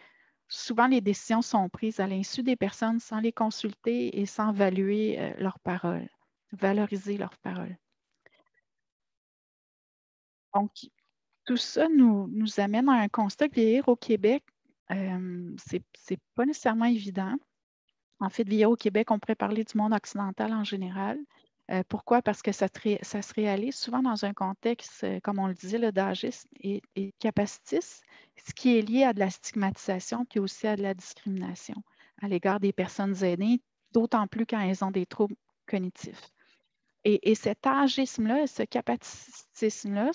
souvent les décisions sont prises à l'insu des personnes sans les consulter et sans valuer leurs paroles, valoriser leurs paroles. Donc, tout ça nous amène à un constat que vieillir au Québec, c'est pas nécessairement évident. En fait, vieillir au Québec, on pourrait parler du monde occidental en général. Pourquoi? Parce que ça se réalise souvent dans un contexte, comme on le disait, d'agisme et capacitisme, ce qui est lié à de la stigmatisation puis aussi à de la discrimination à l'égard des personnes aînées, d'autant plus quand elles ont des troubles cognitifs. Et cet agisme-là, ce capacitisme-là,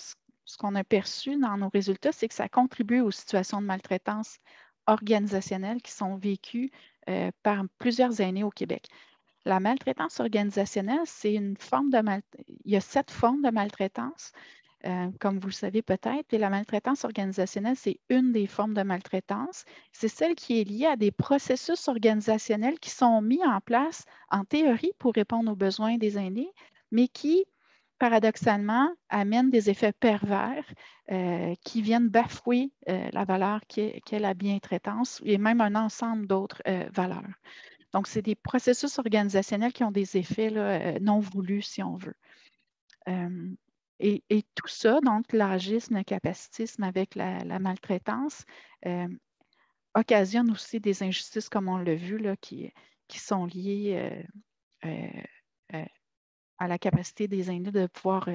ce qu'on a perçu dans nos résultats, c'est que ça contribue aux situations de maltraitance organisationnelle qui sont vécues par plusieurs aînés au Québec. La maltraitance organisationnelle, c'est une forme de il y a 7 formes de maltraitance, comme vous le savez peut-être, et la maltraitance organisationnelle, c'est une des formes de maltraitance. C'est celle qui est liée à des processus organisationnels qui sont mis en place en théorie pour répondre aux besoins des aînés, mais qui, paradoxalement, amènent des effets pervers qui viennent bafouer la valeur qu'est la bientraitance et même un ensemble d'autres valeurs. Donc, c'est des processus organisationnels qui ont des effets là, non voulus, si on veut. Et tout ça, donc l'agisme, le capacitisme avec la maltraitance, occasionne aussi des injustices, comme on l'a vu, là, qui sont liées à la capacité des aînés de pouvoir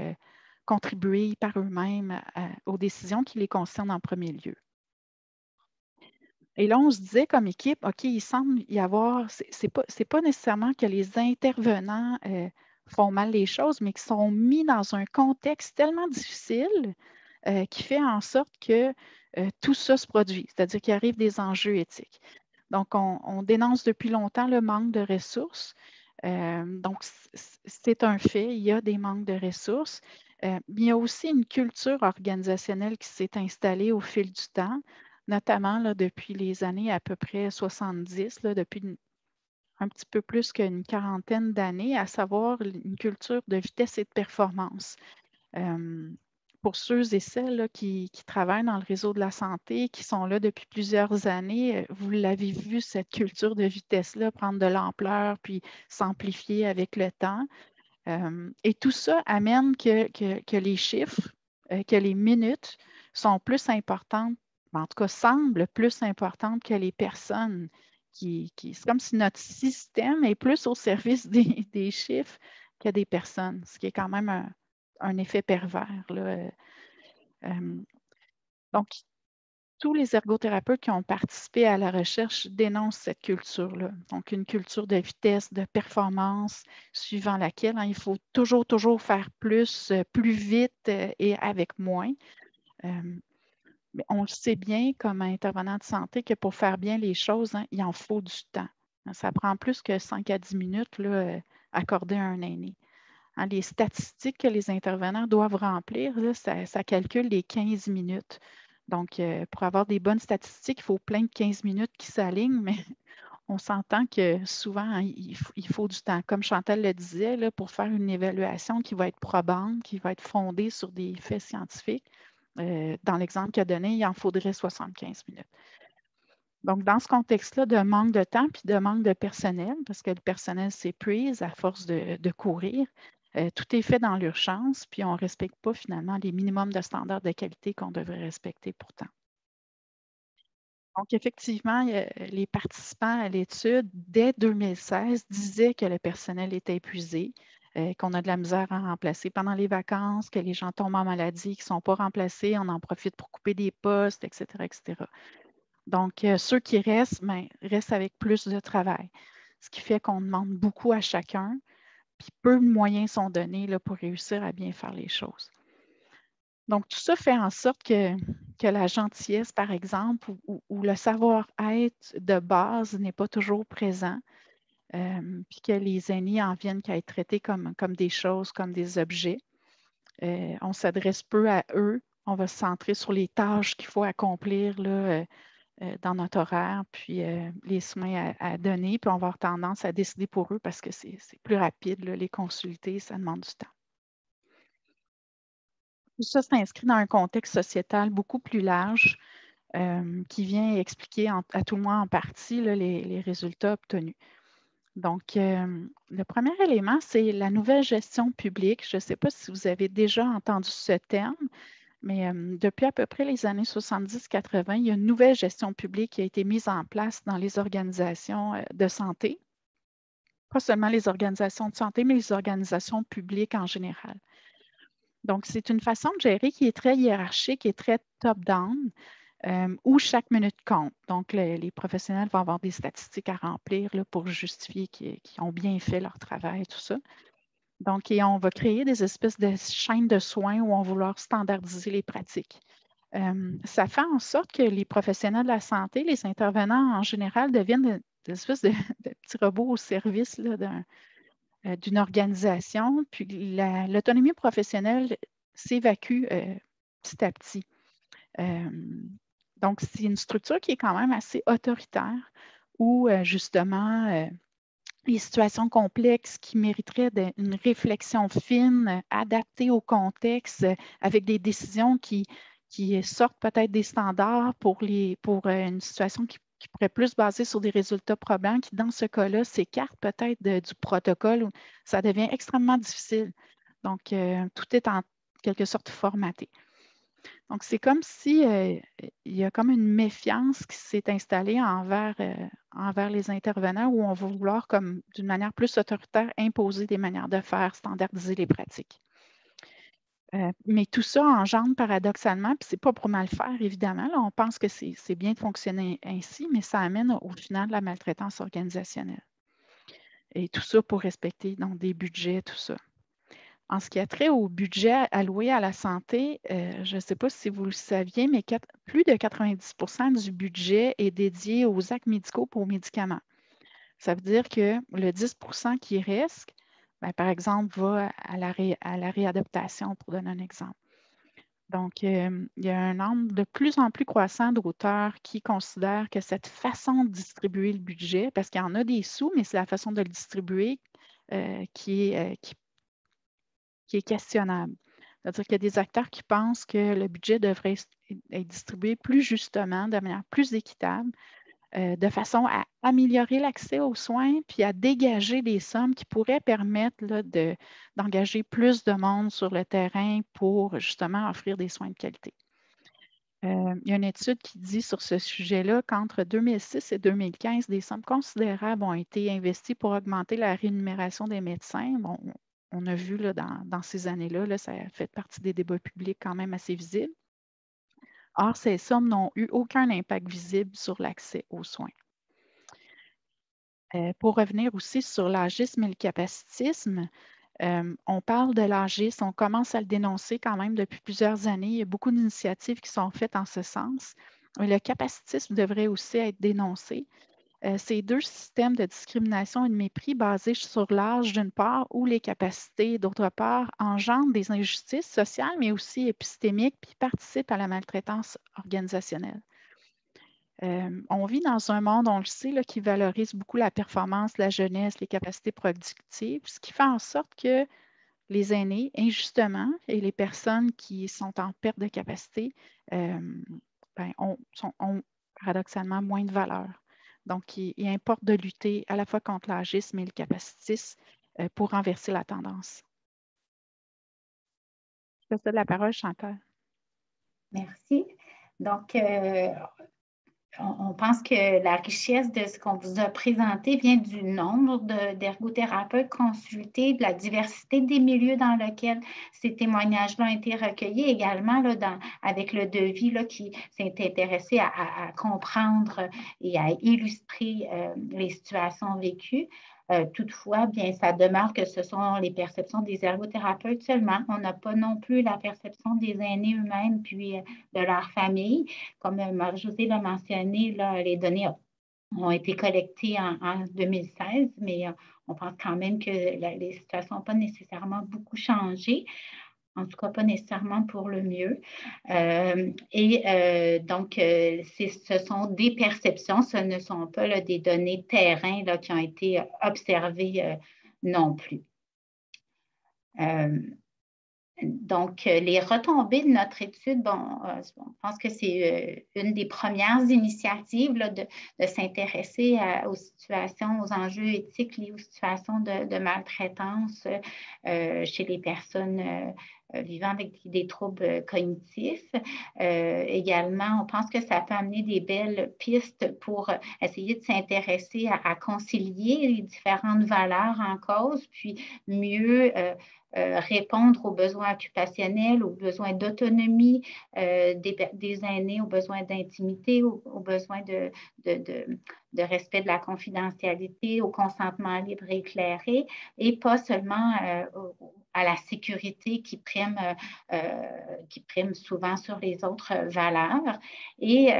contribuer par eux-mêmes aux décisions qui les concernent en premier lieu. Et là, on se disait comme équipe, OK, il semble y avoir, c'est pas nécessairement que les intervenants font mal les choses, mais qui sont mis dans un contexte tellement difficile qui fait en sorte que tout ça se produit, c'est-à-dire qu'il arrive des enjeux éthiques. Donc, on dénonce depuis longtemps le manque de ressources. Donc, c'est un fait, il y a des manques de ressources. Mais il y a aussi une culture organisationnelle qui s'est installée au fil du temps, notamment là, depuis les années à peu près 70, là, depuis un petit peu plus qu'une quarantaine d'années, à savoir une culture de vitesse et de performance. Pour ceux et celles là, qui travaillent dans le réseau de la santé, qui sont là depuis plusieurs années, vous l'avez vu, cette culture de vitesse-là prendre de l'ampleur puis s'amplifier avec le temps. Et tout ça amène que les chiffres, que les minutes sont plus importantes, en tout cas semblent plus importantes que les personnes. C'est comme si notre système est plus au service des chiffres que des personnes, ce qui est quand même un effet pervers, là. Donc, tous les ergothérapeutes qui ont participé à la recherche dénoncent cette culture-là. Donc, une culture de vitesse, de performance, suivant laquelle il faut toujours faire plus, plus vite et avec moins. Mais on le sait bien comme intervenant de santé que pour faire bien les choses, il en faut du temps. Ça prend plus que 5 à 10 minutes là, accordées à un aîné. Les statistiques que les intervenants doivent remplir, là, ça calcule les 15 minutes. Donc, pour avoir des bonnes statistiques, il faut plein de 15 minutes qui s'alignent, mais on s'entend que souvent, il faut du temps. Comme Chantal le disait, là, pour faire une évaluation qui va être probante, qui va être fondée sur des faits scientifiques, dans l'exemple qu'il a donné, il en faudrait 75 minutes. Donc, dans ce contexte-là de manque de temps puis de manque de personnel, parce que le personnel s'épuise à force de courir, tout est fait dans l'urgence, puis on ne respecte pas finalement les minimums de standards de qualité qu'on devrait respecter pourtant. Donc, effectivement, les participants à l'étude, dès 2016, disaient que le personnel était épuisé, qu'on a de la misère à remplacer pendant les vacances, que les gens tombent en maladie, qu'ils ne sont pas remplacés, on en profite pour couper des postes, etc., etc. Donc, ceux qui restent, restent avec plus de travail, ce qui fait qu'on demande beaucoup à chacun, puis peu de moyens sont donnés là, pour réussir à bien faire les choses. Donc, tout ça fait en sorte que la gentillesse, par exemple, ou le savoir-être de base n'est pas toujours présent, puis que les aînés en viennent qu'à être traités comme des choses, comme des objets. On s'adresse peu à eux. On va se centrer sur les tâches qu'il faut accomplir là, dans notre horaire, puis les soins à donner, puis on va avoir tendance à décider pour eux parce que c'est plus rapide, là, les consulter, ça demande du temps. Tout ça s'inscrit dans un contexte sociétal beaucoup plus large qui vient expliquer à tout le moins en partie là, les résultats obtenus. Donc, le premier élément, c'est la nouvelle gestion publique. Je ne sais pas si vous avez déjà entendu ce terme, mais depuis à peu près les années 70-80, il y a une nouvelle gestion publique qui a été mise en place dans les organisations de santé. Pas seulement les organisations de santé, mais les organisations publiques en général. Donc, c'est une façon de gérer qui est très hiérarchique et très top-down, où chaque minute compte. Donc, les professionnels vont avoir des statistiques à remplir là, pour justifier qu'ils ont bien fait leur travail et tout ça. Donc, et on va créer des espèces de chaînes de soins où on va vouloir standardiser les pratiques. Ça fait en sorte que les professionnels de la santé, les intervenants en général, deviennent des espèces de petits robots au service d'une organisation. Puis l'autonomie professionnelle s'évacue petit à petit. Donc, c'est une structure qui est quand même assez autoritaire où, justement, les situations complexes qui mériteraient une réflexion fine, adaptée au contexte, avec des décisions qui sortent peut-être des standards pour une situation qui pourrait plus baser sur des résultats probants, qui, dans ce cas-là, s'écartent peut-être du protocole. Où ça devient extrêmement difficile. Donc, tout est en quelque sorte formaté. Donc, c'est comme si il y a comme une méfiance qui s'est installée envers les intervenants où on va vouloir, comme d'une manière plus autoritaire, imposer des manières de faire, standardiser les pratiques. Mais tout ça engendre paradoxalement, puis ce n'est pas pour mal faire, évidemment. Là, on pense que c'est bien de fonctionner ainsi, mais ça amène au final de la maltraitance organisationnelle. Et tout ça pour respecter donc, des budgets, tout ça. En ce qui a trait au budget alloué à la santé, je ne sais pas si vous le saviez, mais plus de 90% du budget est dédié aux actes médicaux pour aux médicaments. Ça veut dire que le 10% qui reste, par exemple, va à la réadaptation, pour donner un exemple. Donc, il y a un nombre de plus en plus croissant d'auteurs qui considèrent que cette façon de distribuer le budget, parce qu'il y en a des sous, mais c'est la façon de le distribuer qui est questionnable. C'est-à-dire qu'il y a des acteurs qui pensent que le budget devrait être distribué plus justement, de manière plus équitable, de façon à améliorer l'accès aux soins, puis à dégager des sommes qui pourraient permettre là, d'engager plus de monde sur le terrain pour justement offrir des soins de qualité. Il y a une étude qui dit sur ce sujet-là qu'entre 2006 et 2015, des sommes considérables ont été investies pour augmenter la rémunération des médecins. Bon, on a vu là, dans ces années-là, là, ça a fait partie des débats publics quand même assez visibles. Or, ces sommes n'ont eu aucun impact visible sur l'accès aux soins. Pour revenir aussi sur l'agisme et le capacitisme, on parle de l'agisme, on commence à le dénoncer quand même depuis plusieurs années. Il y a beaucoup d'initiatives qui sont faites en ce sens. Mais le capacitisme devrait aussi être dénoncé. Ces deux systèmes de discrimination et de mépris basés sur l'âge d'une part ou les capacités d'autre part engendrent des injustices sociales mais aussi épistémiques puis participent à la maltraitance organisationnelle. On vit dans un monde, on le sait, là, qui valorise beaucoup la performance, la jeunesse, les capacités productives, ce qui fait en sorte que les aînés, injustement, et les personnes qui sont en perte de capacité ont paradoxalement moins de valeur. Donc, il importe de lutter à la fois contre l'agisme et le capacitisme pour renverser la tendance. Je te cède la parole, Chantal.
Merci. Donc, on pense que la richesse de ce qu'on vous a présenté vient du nombre d'ergothérapeutes consultés, de la diversité des milieux dans lesquels ces témoignages-là ont été recueillis, également là, avec le devis là, qui s'est intéressé à comprendre et à illustrer les situations vécues. Toutefois, bien, ça demeure que ce sont les perceptions des ergothérapeutes seulement. On n'a pas non plus la perception des aînés eux-mêmes puis de leur famille. Comme Marie-Josée l'a mentionné, là, les données ont été collectées en 2016, mais on pense quand même que les situations n'ont pas nécessairement beaucoup changé. En tout cas, pas nécessairement pour le mieux. Donc, ce sont des perceptions, ce ne sont pas là, des données terrain là, qui ont été observées non plus. Donc, les retombées de notre étude, on pense que c'est une des premières initiatives là, de s'intéresser aux situations, aux enjeux éthiques liés aux situations de maltraitance chez les personnes vivant avec des troubles cognitifs. Également, on pense que ça peut amener des belles pistes pour essayer de s'intéresser à concilier les différentes valeurs en cause, puis mieux répondre aux besoins occupationnels, aux besoins d'autonomie des aînés, aux besoins d'intimité, aux besoins de respect de la confidentialité, au consentement libre et éclairé, et pas seulement à la sécurité qui prime souvent sur les autres valeurs. Et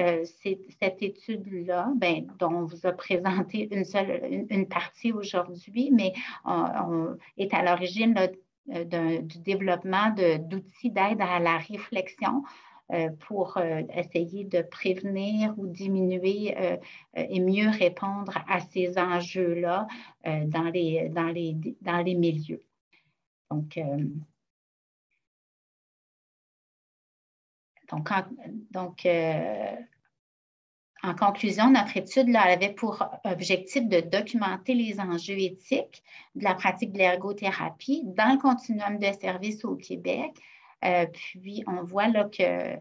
cette étude-là, dont on vous a présenté une partie aujourd'hui, mais on est à l'origine du développement d'outils d'aide à la réflexion pour essayer de prévenir ou diminuer et mieux répondre à ces enjeux-là dans les milieux. En conclusion, notre étude là, avait pour objectif de documenter les enjeux éthiques de la pratique de l'ergothérapie dans le continuum de services au Québec. Puis, on voit là, que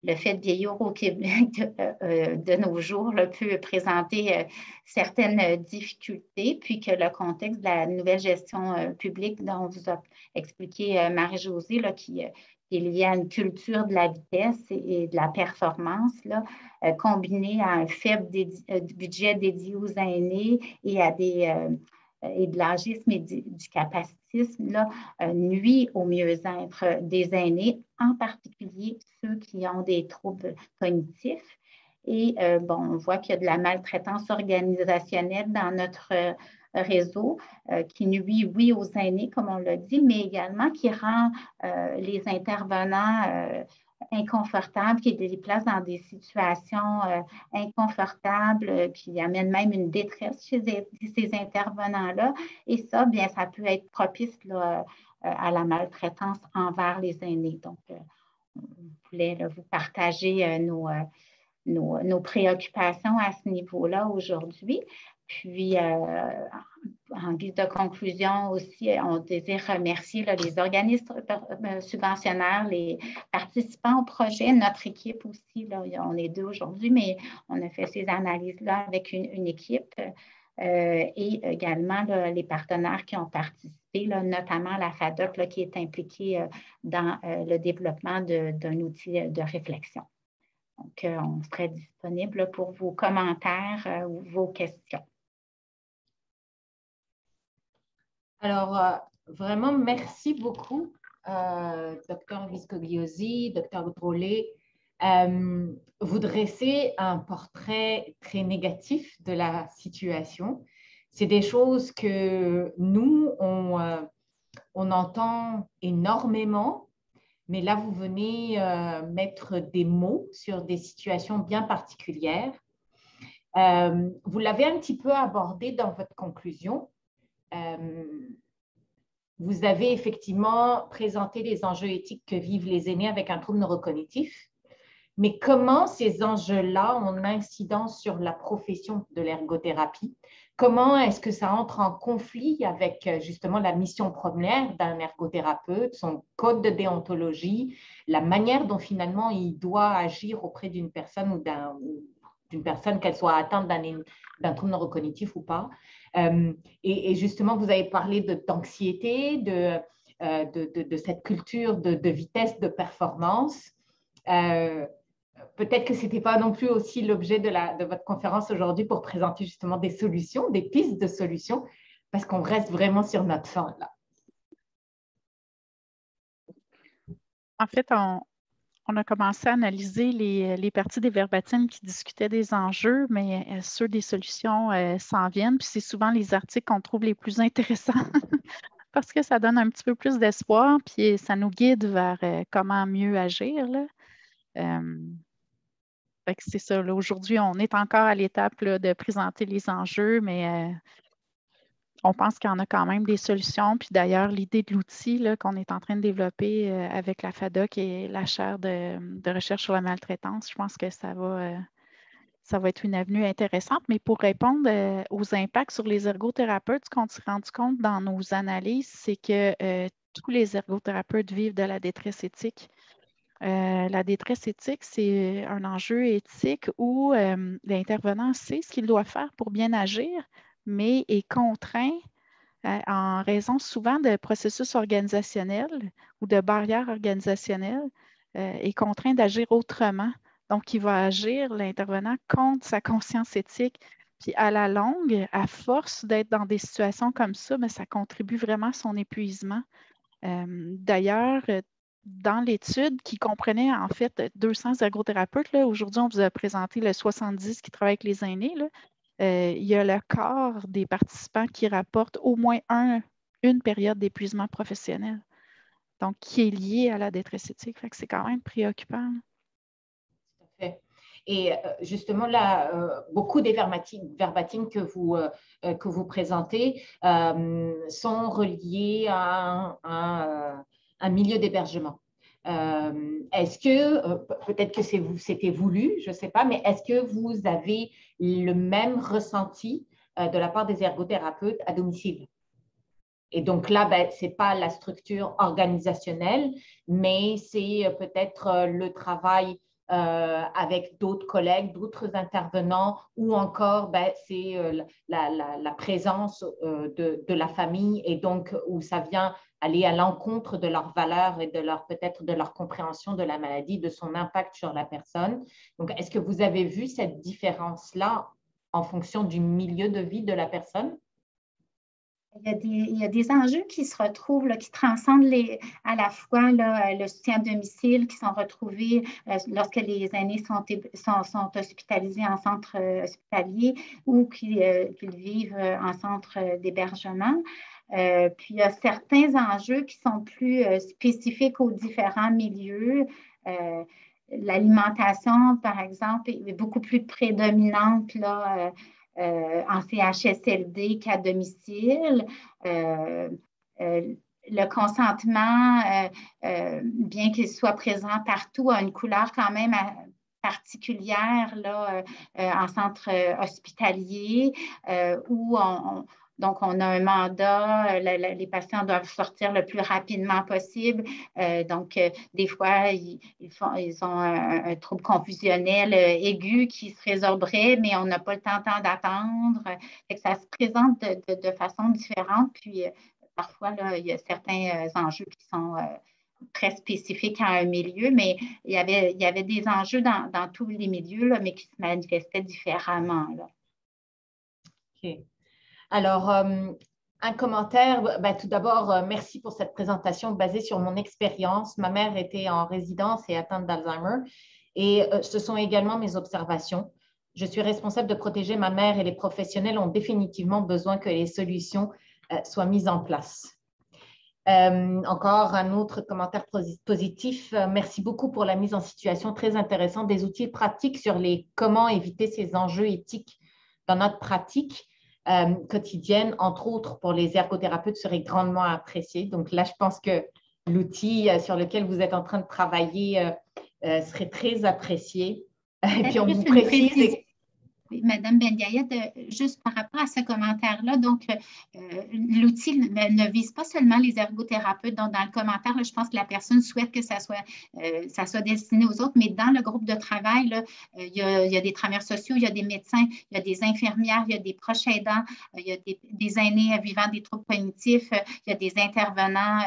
le fait de vieillir au Québec de nos jours là, peut présenter certaines difficultés, puis que le contexte de la nouvelle gestion publique dont vous a expliqué Marie-Josée, qui est liée à une culture de la vitesse et de la performance, combiné à un faible budget dédié aux aînés et à et de l'agisme et du capacitisme, nuit au mieux-être des aînés, en particulier ceux qui ont des troubles cognitifs. Et on voit qu'il y a de la maltraitance organisationnelle dans notre réseau qui nuit, oui, aux aînés, comme on l'a dit, mais également qui rend les intervenants inconfortables, qui les place dans des situations inconfortables, qui amènent même une détresse chez ces intervenants-là. Et ça, bien, ça peut être propice là, à la maltraitance envers les aînés. Donc, on voulait là, vous partager nos préoccupations à ce niveau-là aujourd'hui. Puis, en guise de conclusion aussi, on désire remercier là, les organismes subventionnaires, les participants au projet, notre équipe aussi. Là, on est 2 aujourd'hui, mais on a fait ces analyses-là avec une équipe et également là, les partenaires qui ont participé participer, là, notamment la FADOC là, qui est impliquée dans le développement d'un outil de réflexion. Donc, on serait disponible pour vos commentaires ou vos questions.
Alors, vraiment, merci beaucoup, Dr. Viscogliosi, Dr. Drolet. Vous dressez un portrait très négatif de la situation. C'est des choses que nous, on entend énormément, mais là, vous venez mettre des mots sur des situations bien particulières. Vous l'avez un petit peu abordé dans votre conclusion. Vous avez effectivement présenté les enjeux éthiques que vivent les aînés avec un trouble neurocognitif, mais comment ces enjeux-là ont une incidence sur la profession de l'ergothérapie? Comment est-ce que ça entre en conflit avec justement la mission première d'un ergothérapeute, son code de déontologie, la manière dont finalement il doit agir auprès d'une personne ou d'une personne, qu'elle soit atteinte d'un trouble neurocognitif ou pas? Et justement, vous avez parlé d'anxiété, de cette culture de vitesse, de performance. Peut-être que ce n'était pas non plus aussi l'objet de votre conférence aujourd'hui pour présenter justement des solutions, des pistes de solutions, parce qu'on reste vraiment sur notre fin là.
En fait, on a commencé à analyser les parties des verbatims qui discutaient des enjeux, mais ceux des solutions s'en viennent. Puis c'est souvent les articles qu'on trouve les plus intéressants parce que ça donne un petit peu plus d'espoir, puis ça nous guide vers comment mieux agir, là. C'est ça. Aujourd'hui, on est encore à l'étape de présenter les enjeux, mais on pense qu'il y en a quand même des solutions. Puis d'ailleurs, l'idée de l'outil qu'on est en train de développer avec la FADOC et la chaire de recherche sur la maltraitance, je pense que ça va être une avenue intéressante. Mais pour répondre aux impacts sur les ergothérapeutes, ce qu'on s'est rendu compte dans nos analyses, c'est que tous les ergothérapeutes vivent de la détresse éthique. La détresse éthique, c'est un enjeu éthique où l'intervenant sait ce qu'il doit faire pour bien agir, mais est contraint en raison souvent de processus organisationnels ou de barrières organisationnelles, est contraint d'agir autrement. Donc, il va agir, l'intervenant, contre sa conscience éthique. Puis à la longue, à force d'être dans des situations comme ça, mais ça contribue vraiment à son épuisement. D'ailleurs, dans l'étude qui comprenait en fait 200 ergothérapeutes, aujourd'hui, on vous a présenté le 70 qui travaillent avec les aînés. Il y a le quart des participants qui rapportent au moins une période d'épuisement professionnel, donc qui est liée à la détresse éthique. Fait que c'est quand même préoccupant.
Tout à fait. Et justement, là, beaucoup des verbatims que vous présentez sont reliés à un milieu d'hébergement. Est-ce que, peut-être que c'était voulu, je ne sais pas, mais est-ce que vous avez le même ressenti de la part des ergothérapeutes à domicile? Et donc là, ce n'est pas la structure organisationnelle, mais c'est peut-être le travail avec d'autres collègues, d'autres intervenants, ou encore c'est la présence de la famille et donc où ça vient aller à l'encontre de leurs valeurs et peut-être de leur compréhension de la maladie, de son impact sur la personne. Donc, est-ce que vous avez vu cette différence-là en fonction du milieu de vie de la personne?
Il y a des enjeux qui se retrouvent, qui transcendent à la fois le soutien à domicile, qui sont retrouvés lorsque les aînés sont hospitalisés en centre hospitalier ou qu'ils vivent en centre d'hébergement. Puis il y a certains enjeux qui sont plus spécifiques aux différents milieux. L'alimentation, par exemple, est beaucoup plus prédominante en CHSLD qu'à domicile. Le consentement, bien qu'il soit présent partout, a une couleur quand même particulière en centre hospitalier où donc, on a un mandat, les patients doivent sortir le plus rapidement possible. Donc, des fois, ils ont un trouble confusionnel aigu qui se résorberait, mais on n'a pas le temps d'attendre. Ça se présente de façon différente. Puis, parfois, là, il y a certains enjeux qui sont très spécifiques à un milieu, mais il y avait des enjeux dans tous les milieux, là, mais qui se manifestaient différemment, là.
OK. Alors, un commentaire. Ben, tout d'abord, merci pour cette présentation basée sur mon expérience. Ma mère était en résidence et atteinte d'Alzheimer et ce sont également mes observations. Je suis responsable de protéger ma mère et les professionnels ont définitivement besoin que les solutions soient mises en place. Encore un autre commentaire positif. Merci beaucoup pour la mise en situation très intéressante des outils pratiques sur les comment éviter ces enjeux éthiques dans notre pratique quotidienne, entre autres pour les ergothérapeutes, serait grandement apprécié. Donc là, je pense que l'outil sur lequel vous êtes en train de travailler serait très apprécié. Et puis on vous précise.
Oui, Madame Benguayed, juste par rapport à ce commentaire-là, donc l'outil ne vise pas seulement les ergothérapeutes. Donc, dans le commentaire, là, je pense que la personne souhaite que ça soit destiné aux autres, mais dans le groupe de travail, là, il y a des travailleurs sociaux, il y a des médecins, il y a des infirmières, il y a des proches aidants, il y a des aînés vivant des troubles cognitifs, il y a des intervenants,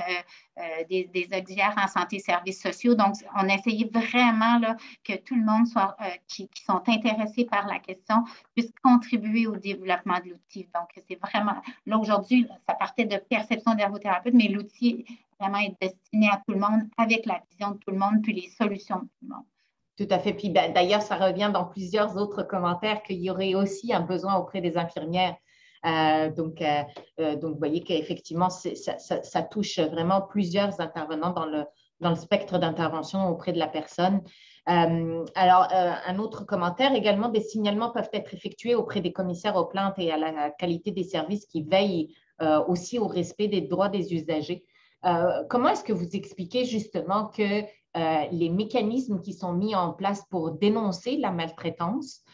des auxiliaires en santé et services sociaux. Donc, on a essayé vraiment là, que tout le monde soit, qui sont intéressés par la question puisse contribuer au développement de l'outil. Donc, c'est vraiment, là aujourd'hui, ça partait de perception d'ergothérapeute, mais l'outil vraiment est destiné à tout le monde avec la vision de tout le monde puis les solutions de tout le monde.
Tout à fait. Puis d'ailleurs, ça revient dans plusieurs autres commentaires qu'il y aurait aussi un besoin auprès des infirmières. Donc, vous voyez qu'effectivement, ça touche vraiment plusieurs intervenants dans le spectre d'intervention auprès de la personne. Alors, un autre commentaire, également, des signalements peuvent être effectués auprès des commissaires aux plaintes et à la qualité des services qui veillent aussi au respect des droits des usagers. Comment est-ce que vous expliquez justement que les mécanismes qui sont mis en place pour dénoncer la maltraitance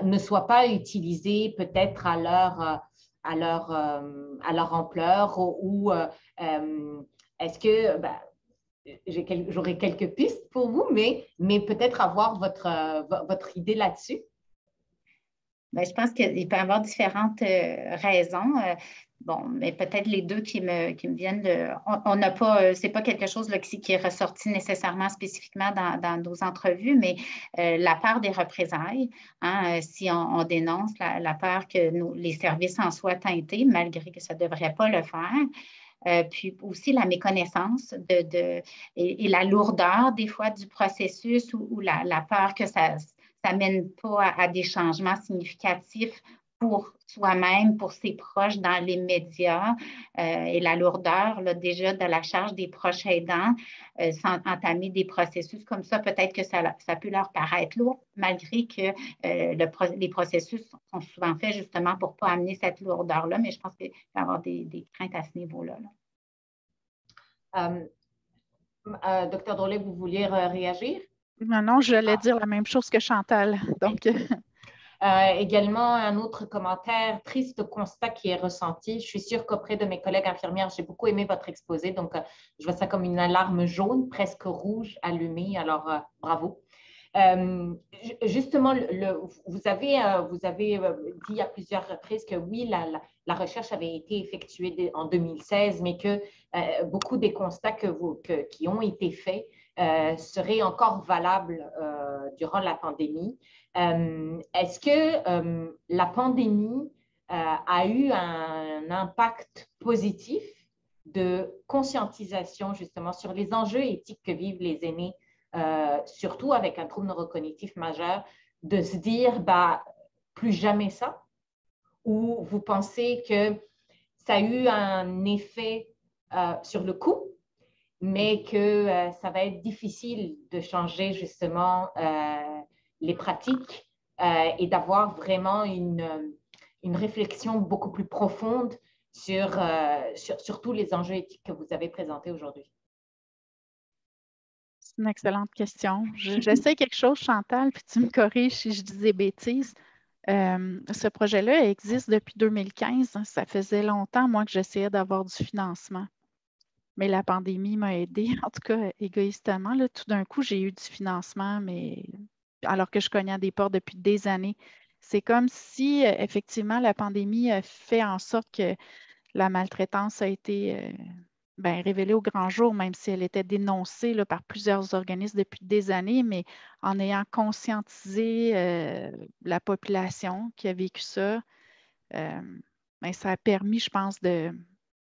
ne soient pas utilisés peut-être à leur ampleur ou est-ce que j'aurais quelques pistes pour vous, mais peut-être avoir votre idée là-dessus?
Bien, je pense qu'il peut y avoir différentes raisons. Bon, mais peut-être les deux qui me viennent. On n'a pas, c'est pas quelque chose là, qui est ressorti nécessairement spécifiquement dans nos entrevues, mais la peur des représailles, hein, si on dénonce la peur que les services en soient teintés, malgré que ça ne devrait pas le faire. Puis aussi la méconnaissance et la lourdeur des fois du processus ou la peur que ça mène pas à des changements significatifs pour soi-même, pour ses proches dans les médias et la lourdeur là, déjà de la charge des proches aidants sans entamer des processus comme ça, peut-être que ça peut leur paraître lourd, malgré que les processus sont souvent faits justement pour ne pas amener cette lourdeur-là, mais je pense qu'il peut y avoir des craintes à ce niveau-là.
Docteur Drolet, vous vouliez réagir?
Non, j'allais dire la même chose que Chantal. Donc,
également, un autre commentaire, triste constat qui est ressenti. Je suis sûre qu'auprès de mes collègues infirmières, j'ai beaucoup aimé votre exposé. Donc, je vois ça comme une alarme jaune, presque rouge, allumée. Alors, bravo. Justement, vous avez dit à plusieurs reprises que oui, la recherche avait été effectuée en 2016, mais que beaucoup des constats qui ont été faits seraient encore valables durant la pandémie. Est-ce que la pandémie a eu un impact positif de conscientisation justement sur les enjeux éthiques que vivent les aînés, surtout avec un trouble neurocognitif majeur, de se dire plus jamais ça? Ou vous pensez que ça a eu un effet sur le coût, mais que ça va être difficile de changer justement les pratiques et d'avoir vraiment une réflexion beaucoup plus profonde sur tous les enjeux éthiques que vous avez présentés aujourd'hui?
C'est une excellente question. J'essaie quelque chose, Chantal, puis tu me corriges si je dis des bêtises. Ce projet-là existe depuis 2015. Ça faisait longtemps, moi, que j'essayais d'avoir du financement. Mais la pandémie m'a aidée, en tout cas égoïstement. Là, tout d'un coup, j'ai eu du financement, mais alors que je cognais à des portes depuis des années. C'est comme si, effectivement, la pandémie a fait en sorte que la maltraitance a été révélée au grand jour, même si elle était dénoncée là, par plusieurs organismes depuis des années, mais en ayant conscientisé la population qui a vécu ça, ça a permis, je pense, de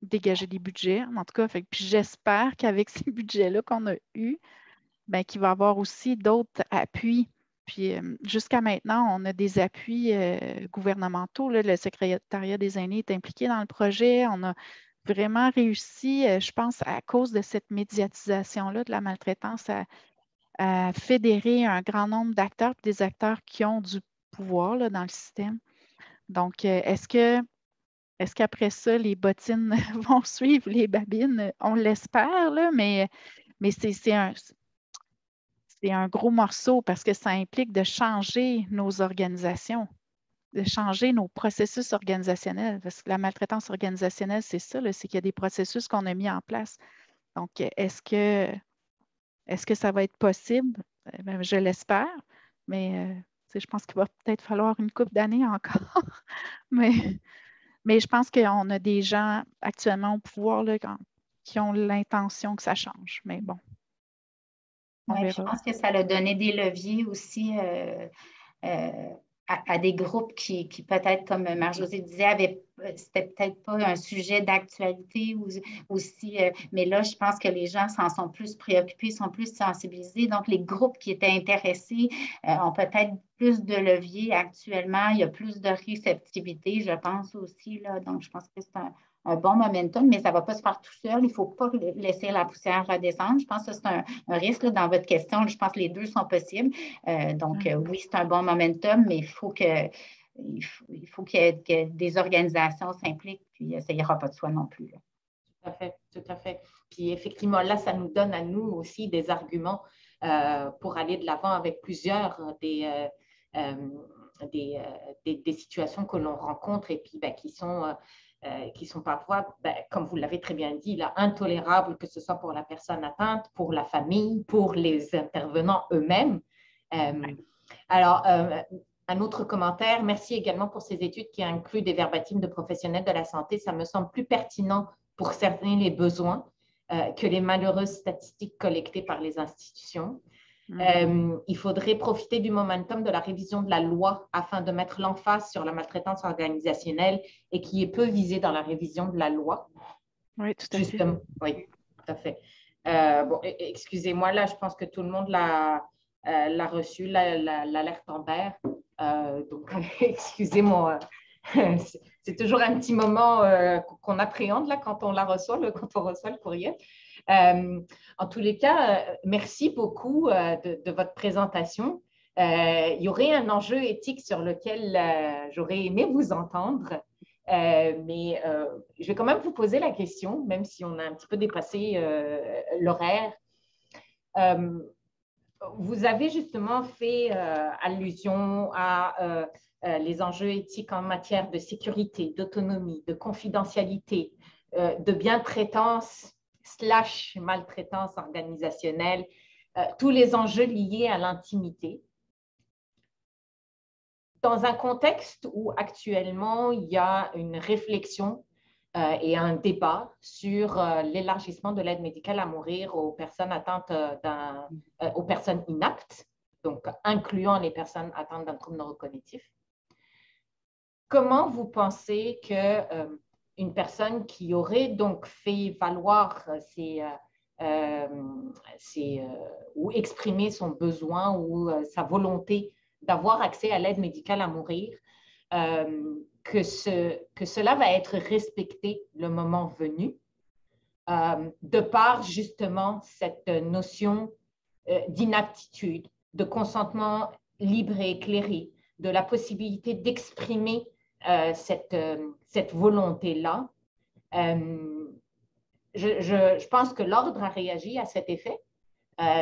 dégager des budgets. En tout cas, puis j'espère qu'avec ces budgets-là qu'on a eus, qu'il va y avoir aussi d'autres appuis. Puis jusqu'à maintenant, on a des appuis gouvernementaux. Là, le secrétariat des aînés est impliqué dans le projet. On a vraiment réussi, je pense, à cause de cette médiatisation-là de la maltraitance, à fédérer un grand nombre d'acteurs, des acteurs qui ont du pouvoir là, dans le système. Donc, est-ce qu'après ça, les bottines vont suivre les babines? On l'espère, là, mais c'est un gros morceau parce que ça implique de changer nos organisations, de changer nos processus organisationnels. Parce que la maltraitance organisationnelle, c'est ça, c'est qu'il y a des processus qu'on a mis en place. Donc, est-ce que ça va être possible? Je l'espère, mais je pense qu'il va peut-être falloir une couple d'années encore. mais je pense qu'on a des gens actuellement au pouvoir là, qui ont l'intention que ça change. Mais bon, on
Ouais, je
verra.
pense que ça a donné des leviers aussi à des groupes qui peut-être, comme Marie-Josée disait, c'était peut-être pas un sujet d'actualité aussi, mais là, je pense que les gens s'en sont plus préoccupés, sont plus sensibilisés. Donc, les groupes qui étaient intéressés ont peut-être plus de leviers actuellement. Il y a plus de réceptivité, je pense aussi, là. Donc, je pense que c'est un bon momentum, mais ça ne va pas se faire tout seul. Il ne faut pas laisser la poussière redescendre. Je pense que c'est un risque là, dans votre question. Je pense que les deux sont possibles. Oui, c'est un bon momentum, mais il faut que des organisations s'impliquent, puis ça n'ira pas de soi non plus. Là.
Tout à fait, tout à fait. Puis effectivement, là, ça nous donne à nous aussi des arguments pour aller de l'avant avec plusieurs des situations que l'on rencontre et puis qui sont parfois, comme vous l'avez très bien dit, là, intolérables, que ce soit pour la personne atteinte, pour la famille, pour les intervenants eux-mêmes. Alors, un autre commentaire, merci également pour ces études qui incluent des verbatims de professionnels de la santé. Ça me semble plus pertinent pour cerner les besoins que les malheureuses statistiques collectées par les institutions. Il faudrait profiter du momentum de la révision de la loi afin de mettre l'emphase sur la maltraitance organisationnelle et qui est peu visée dans la révision de la loi.
Oui, tout à fait.
Oui, tout à fait. Excusez-moi, là, je pense que tout le monde l'a reçu, l'alerte Amber. Donc, excusez-moi. C'est toujours un petit moment qu'on appréhende là, quand on la reçoit, quand on reçoit le courriel. En tous les cas, merci beaucoup de votre présentation. Il y aurait un enjeu éthique sur lequel j'aurais aimé vous entendre, mais je vais quand même vous poser la question, même si on a un petit peu dépassé l'horaire. Vous avez justement fait allusion à les enjeux éthiques en matière de sécurité, d'autonomie, de confidentialité, de bientraitance / maltraitance organisationnelle, tous les enjeux liés à l'intimité. Dans un contexte où actuellement il y a une réflexion et un débat sur l'élargissement de l'aide médicale à mourir aux personnes atteintes aux personnes inaptes, donc incluant les personnes atteintes d'un trouble neurocognitif. Comment vous pensez qu'une personne qui aurait donc fait valoir ou exprimer son besoin ou sa volonté d'avoir accès à l'aide médicale à mourir, que cela va être respecté le moment venu, de par justement cette notion d'inaptitude, de consentement libre et éclairé, de la possibilité d'exprimer cette volonté-là. Je pense que l'ordre a réagi à cet effet,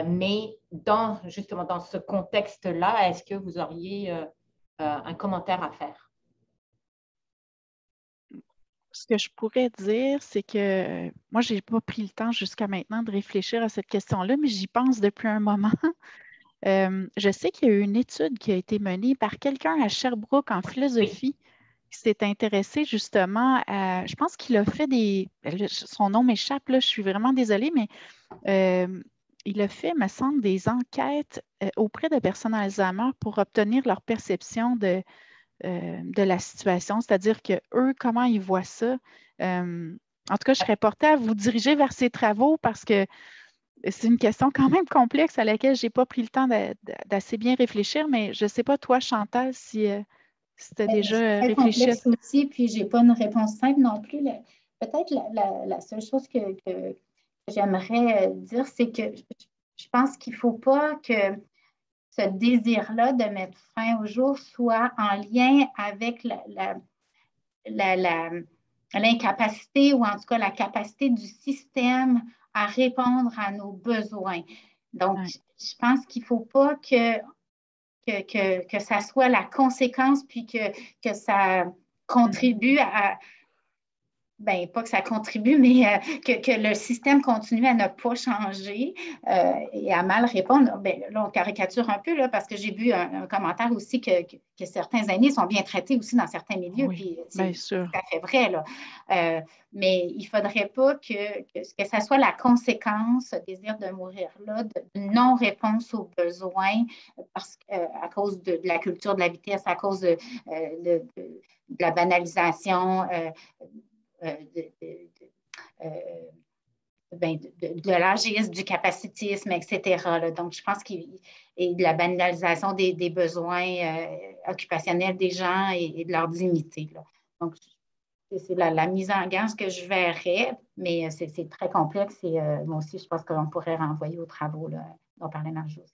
mais justement dans ce contexte-là, est-ce que vous auriez un commentaire à faire?
Ce que je pourrais dire, c'est que moi, je n'ai pas pris le temps jusqu'à maintenant de réfléchir à cette question-là, mais j'y pense depuis un moment. Je sais qu'il y a eu une étude qui a été menée par quelqu'un à Sherbrooke en philosophie s'est intéressé justement à, je pense qu'il a fait son nom m'échappe, là, je suis vraiment désolée, mais il a fait, me semble, des enquêtes auprès de personnes Alzheimer pour obtenir leur perception de la situation, c'est-à-dire que eux, comment ils voient ça. En tout cas, je serais portée à vous diriger vers ces travaux parce que c'est une question quand même complexe à laquelle je n'ai pas pris le temps d'assez bien réfléchir, mais je ne sais pas, toi, Chantal, si tu as
C'est
déjà
très
réfléchi à
complexe
ça.
aussi, puis je n'ai pas une réponse simple non plus. Peut-être la seule chose que j'aimerais dire, c'est que je pense qu'il ne faut pas que ce désir-là de mettre fin au jour soit en lien avec l'incapacité ou en tout cas la capacité du système à répondre à nos besoins. Donc,
Ouais.
je pense qu'il ne faut pas que ça soit la conséquence, puis que ça contribue à, ben, pas que ça contribue, mais que le système continue à ne pas changer et à mal répondre. Ben, là, on caricature un peu, là, parce que j'ai vu un commentaire aussi que certains aînés sont bien traités aussi dans certains milieux,
Oui,
puis
bien
c'est
sûr.
tout à fait vrai, là. Mais il ne faudrait pas que ça soit la conséquence, ce désir de mourir-là, de non-réponse aux besoins à cause de la culture de la vitesse, à cause de la banalisation de l'agisme, du capacitisme, etc. Là. Donc, je pense et de la banalisation des besoins occupationnels des gens et de leur dignité. Là. Donc, c'est la mise en garde que je verrais, mais c'est très complexe et moi aussi, je pense qu'on pourrait renvoyer aux travaux là, dont parlait Marie-Josée.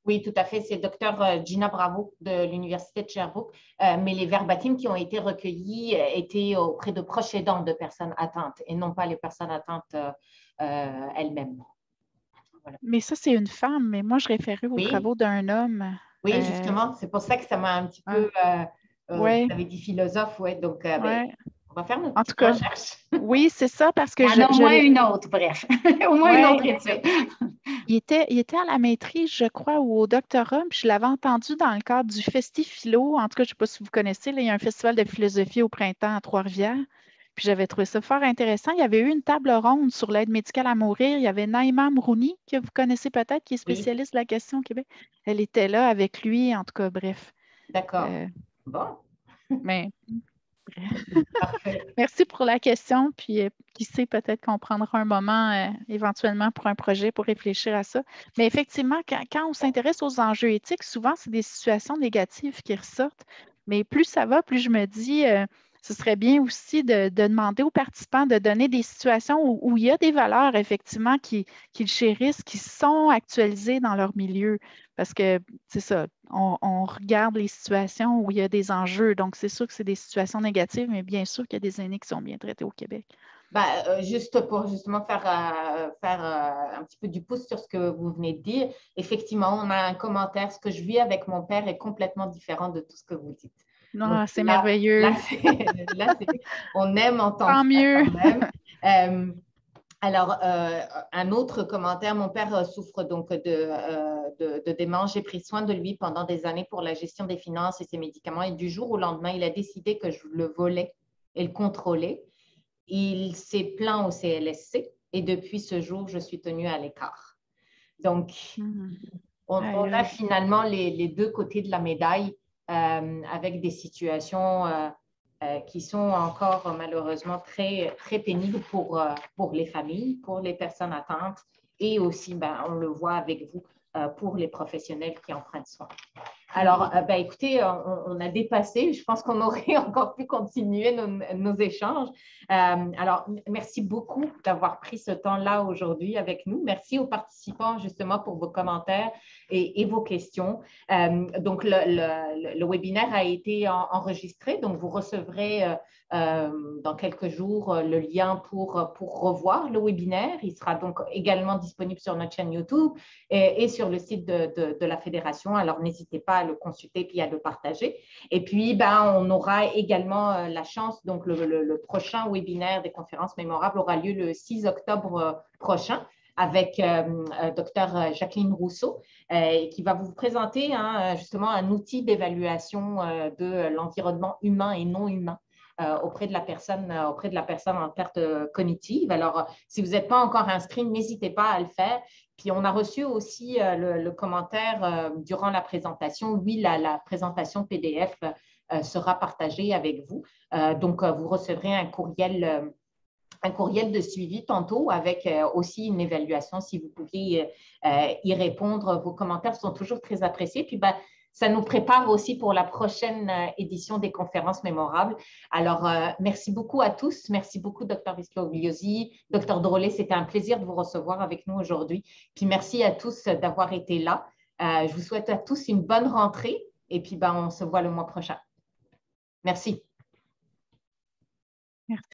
Oui, tout à fait. C'est le docteur Gina Bravo de l'Université de Sherbrooke. Mais les verbatims qui ont été recueillis étaient auprès de proches aidants de personnes atteintes et non pas les personnes atteintes elles-mêmes. Voilà.
Mais ça, c'est une femme, mais moi, je référais aux
Oui,
travaux d'un homme.
oui, justement. C'est pour ça que ça m'a un petit peu,
Ouais,
vous avez dit philosophe, ouais. Donc, ben,
ouais.
on va faire notre
En tout
petite
cas,
recherche.
oui, c'est ça, parce que
Il y en a au moins une autre, bref. Au moins une autre
ouais,
étude.
il était à la maîtrise, je crois, ou au doctorat, puis je l'avais entendu dans le cadre du Festifilo. En tout cas, je ne sais pas si vous connaissez, là, il y a un festival de philosophie au printemps à Trois-Rivières. Puis j'avais trouvé ça fort intéressant. Il y avait eu une table ronde sur l'aide médicale à mourir. Il y avait Naïma Mrouni, que vous connaissez peut-être, qui est
Oui,
spécialiste de la question au Québec. Elle était là avec lui, en tout cas, bref.
d'accord.
Euh,
Bon,
mais
parfait.
merci pour la question. Puis qui sait, peut-être qu'on prendra un moment éventuellement pour un projet pour réfléchir à ça. Mais effectivement, quand on s'intéresse aux enjeux éthiques, souvent, c'est des situations négatives qui ressortent. Mais plus ça va, plus je me dis, ce serait bien aussi de demander aux participants de donner des situations où il y a des valeurs, effectivement, qu'ils chérissent, qui sont actualisées dans leur milieu. Parce que, c'est ça, on regarde les situations où il y a des enjeux. Donc, c'est sûr que c'est des situations négatives, mais bien sûr qu'il y a des aînés qui sont bien traités au Québec.
Ben, juste pour justement faire un petit peu du pouce sur ce que vous venez de dire, effectivement, on a un commentaire. Ce que je vis avec mon père est complètement différent de tout ce que vous dites. Donc
Ah, c'est merveilleux.
là, on aime entendre
Tant
ça
mieux.
quand même. Alors, un autre commentaire, mon père souffre donc de démence. J'ai pris soin de lui pendant des années pour la gestion des finances et ses médicaments. Et du jour au lendemain, il a décidé que je le volais et le contrôlais. Il s'est plaint au CLSC et depuis ce jour, je suis tenue à l'écart. Donc, on
Aïe,
a
aïe.
finalement les deux côtés de la médaille avec des situations qui sont encore malheureusement très, très pénibles pour les familles, pour les personnes atteintes et aussi, ben, on le voit avec vous, pour les professionnels qui en prennent soin. Alors, ben, écoutez, on a dépassé. Je pense qu'on aurait encore pu continuer nos échanges. Alors, merci beaucoup d'avoir pris ce temps-là aujourd'hui avec nous. Merci aux participants justement pour vos commentaires et vos questions. Donc, le webinaire a été enregistré. Donc, vous recevrez dans quelques jours le lien pour revoir le webinaire. Il sera donc également disponible sur notre chaîne YouTube et sur le site de la Fédération. Alors, n'hésitez pas à le consulter puis à le partager. Et puis, ben, on aura également la chance, donc le prochain webinaire des conférences mémorables aura lieu le 6 octobre prochain. avec Dr. Jacqueline Rousseau, qui va vous présenter justement un outil d'évaluation de l'environnement humain et non humain auprès de la personne en perte cognitive. Alors, si vous n'êtes pas encore inscrit, n'hésitez pas à le faire. Puis, on a reçu aussi le commentaire durant la présentation. Oui, la présentation PDF sera partagée avec vous. Donc, vous recevrez un courriel de suivi tantôt avec aussi une évaluation si vous pouviez y répondre. Vos commentaires sont toujours très appréciés. Puis, ça nous prépare aussi pour la prochaine édition des conférences mémorables. Alors, merci beaucoup à tous. Merci beaucoup, Dr. Viscogliosi. Dr. Drolet, c'était un plaisir de vous recevoir avec nous aujourd'hui. Puis, merci à tous d'avoir été là. Je vous souhaite à tous une bonne rentrée et puis on se voit le mois prochain. Merci.
Merci.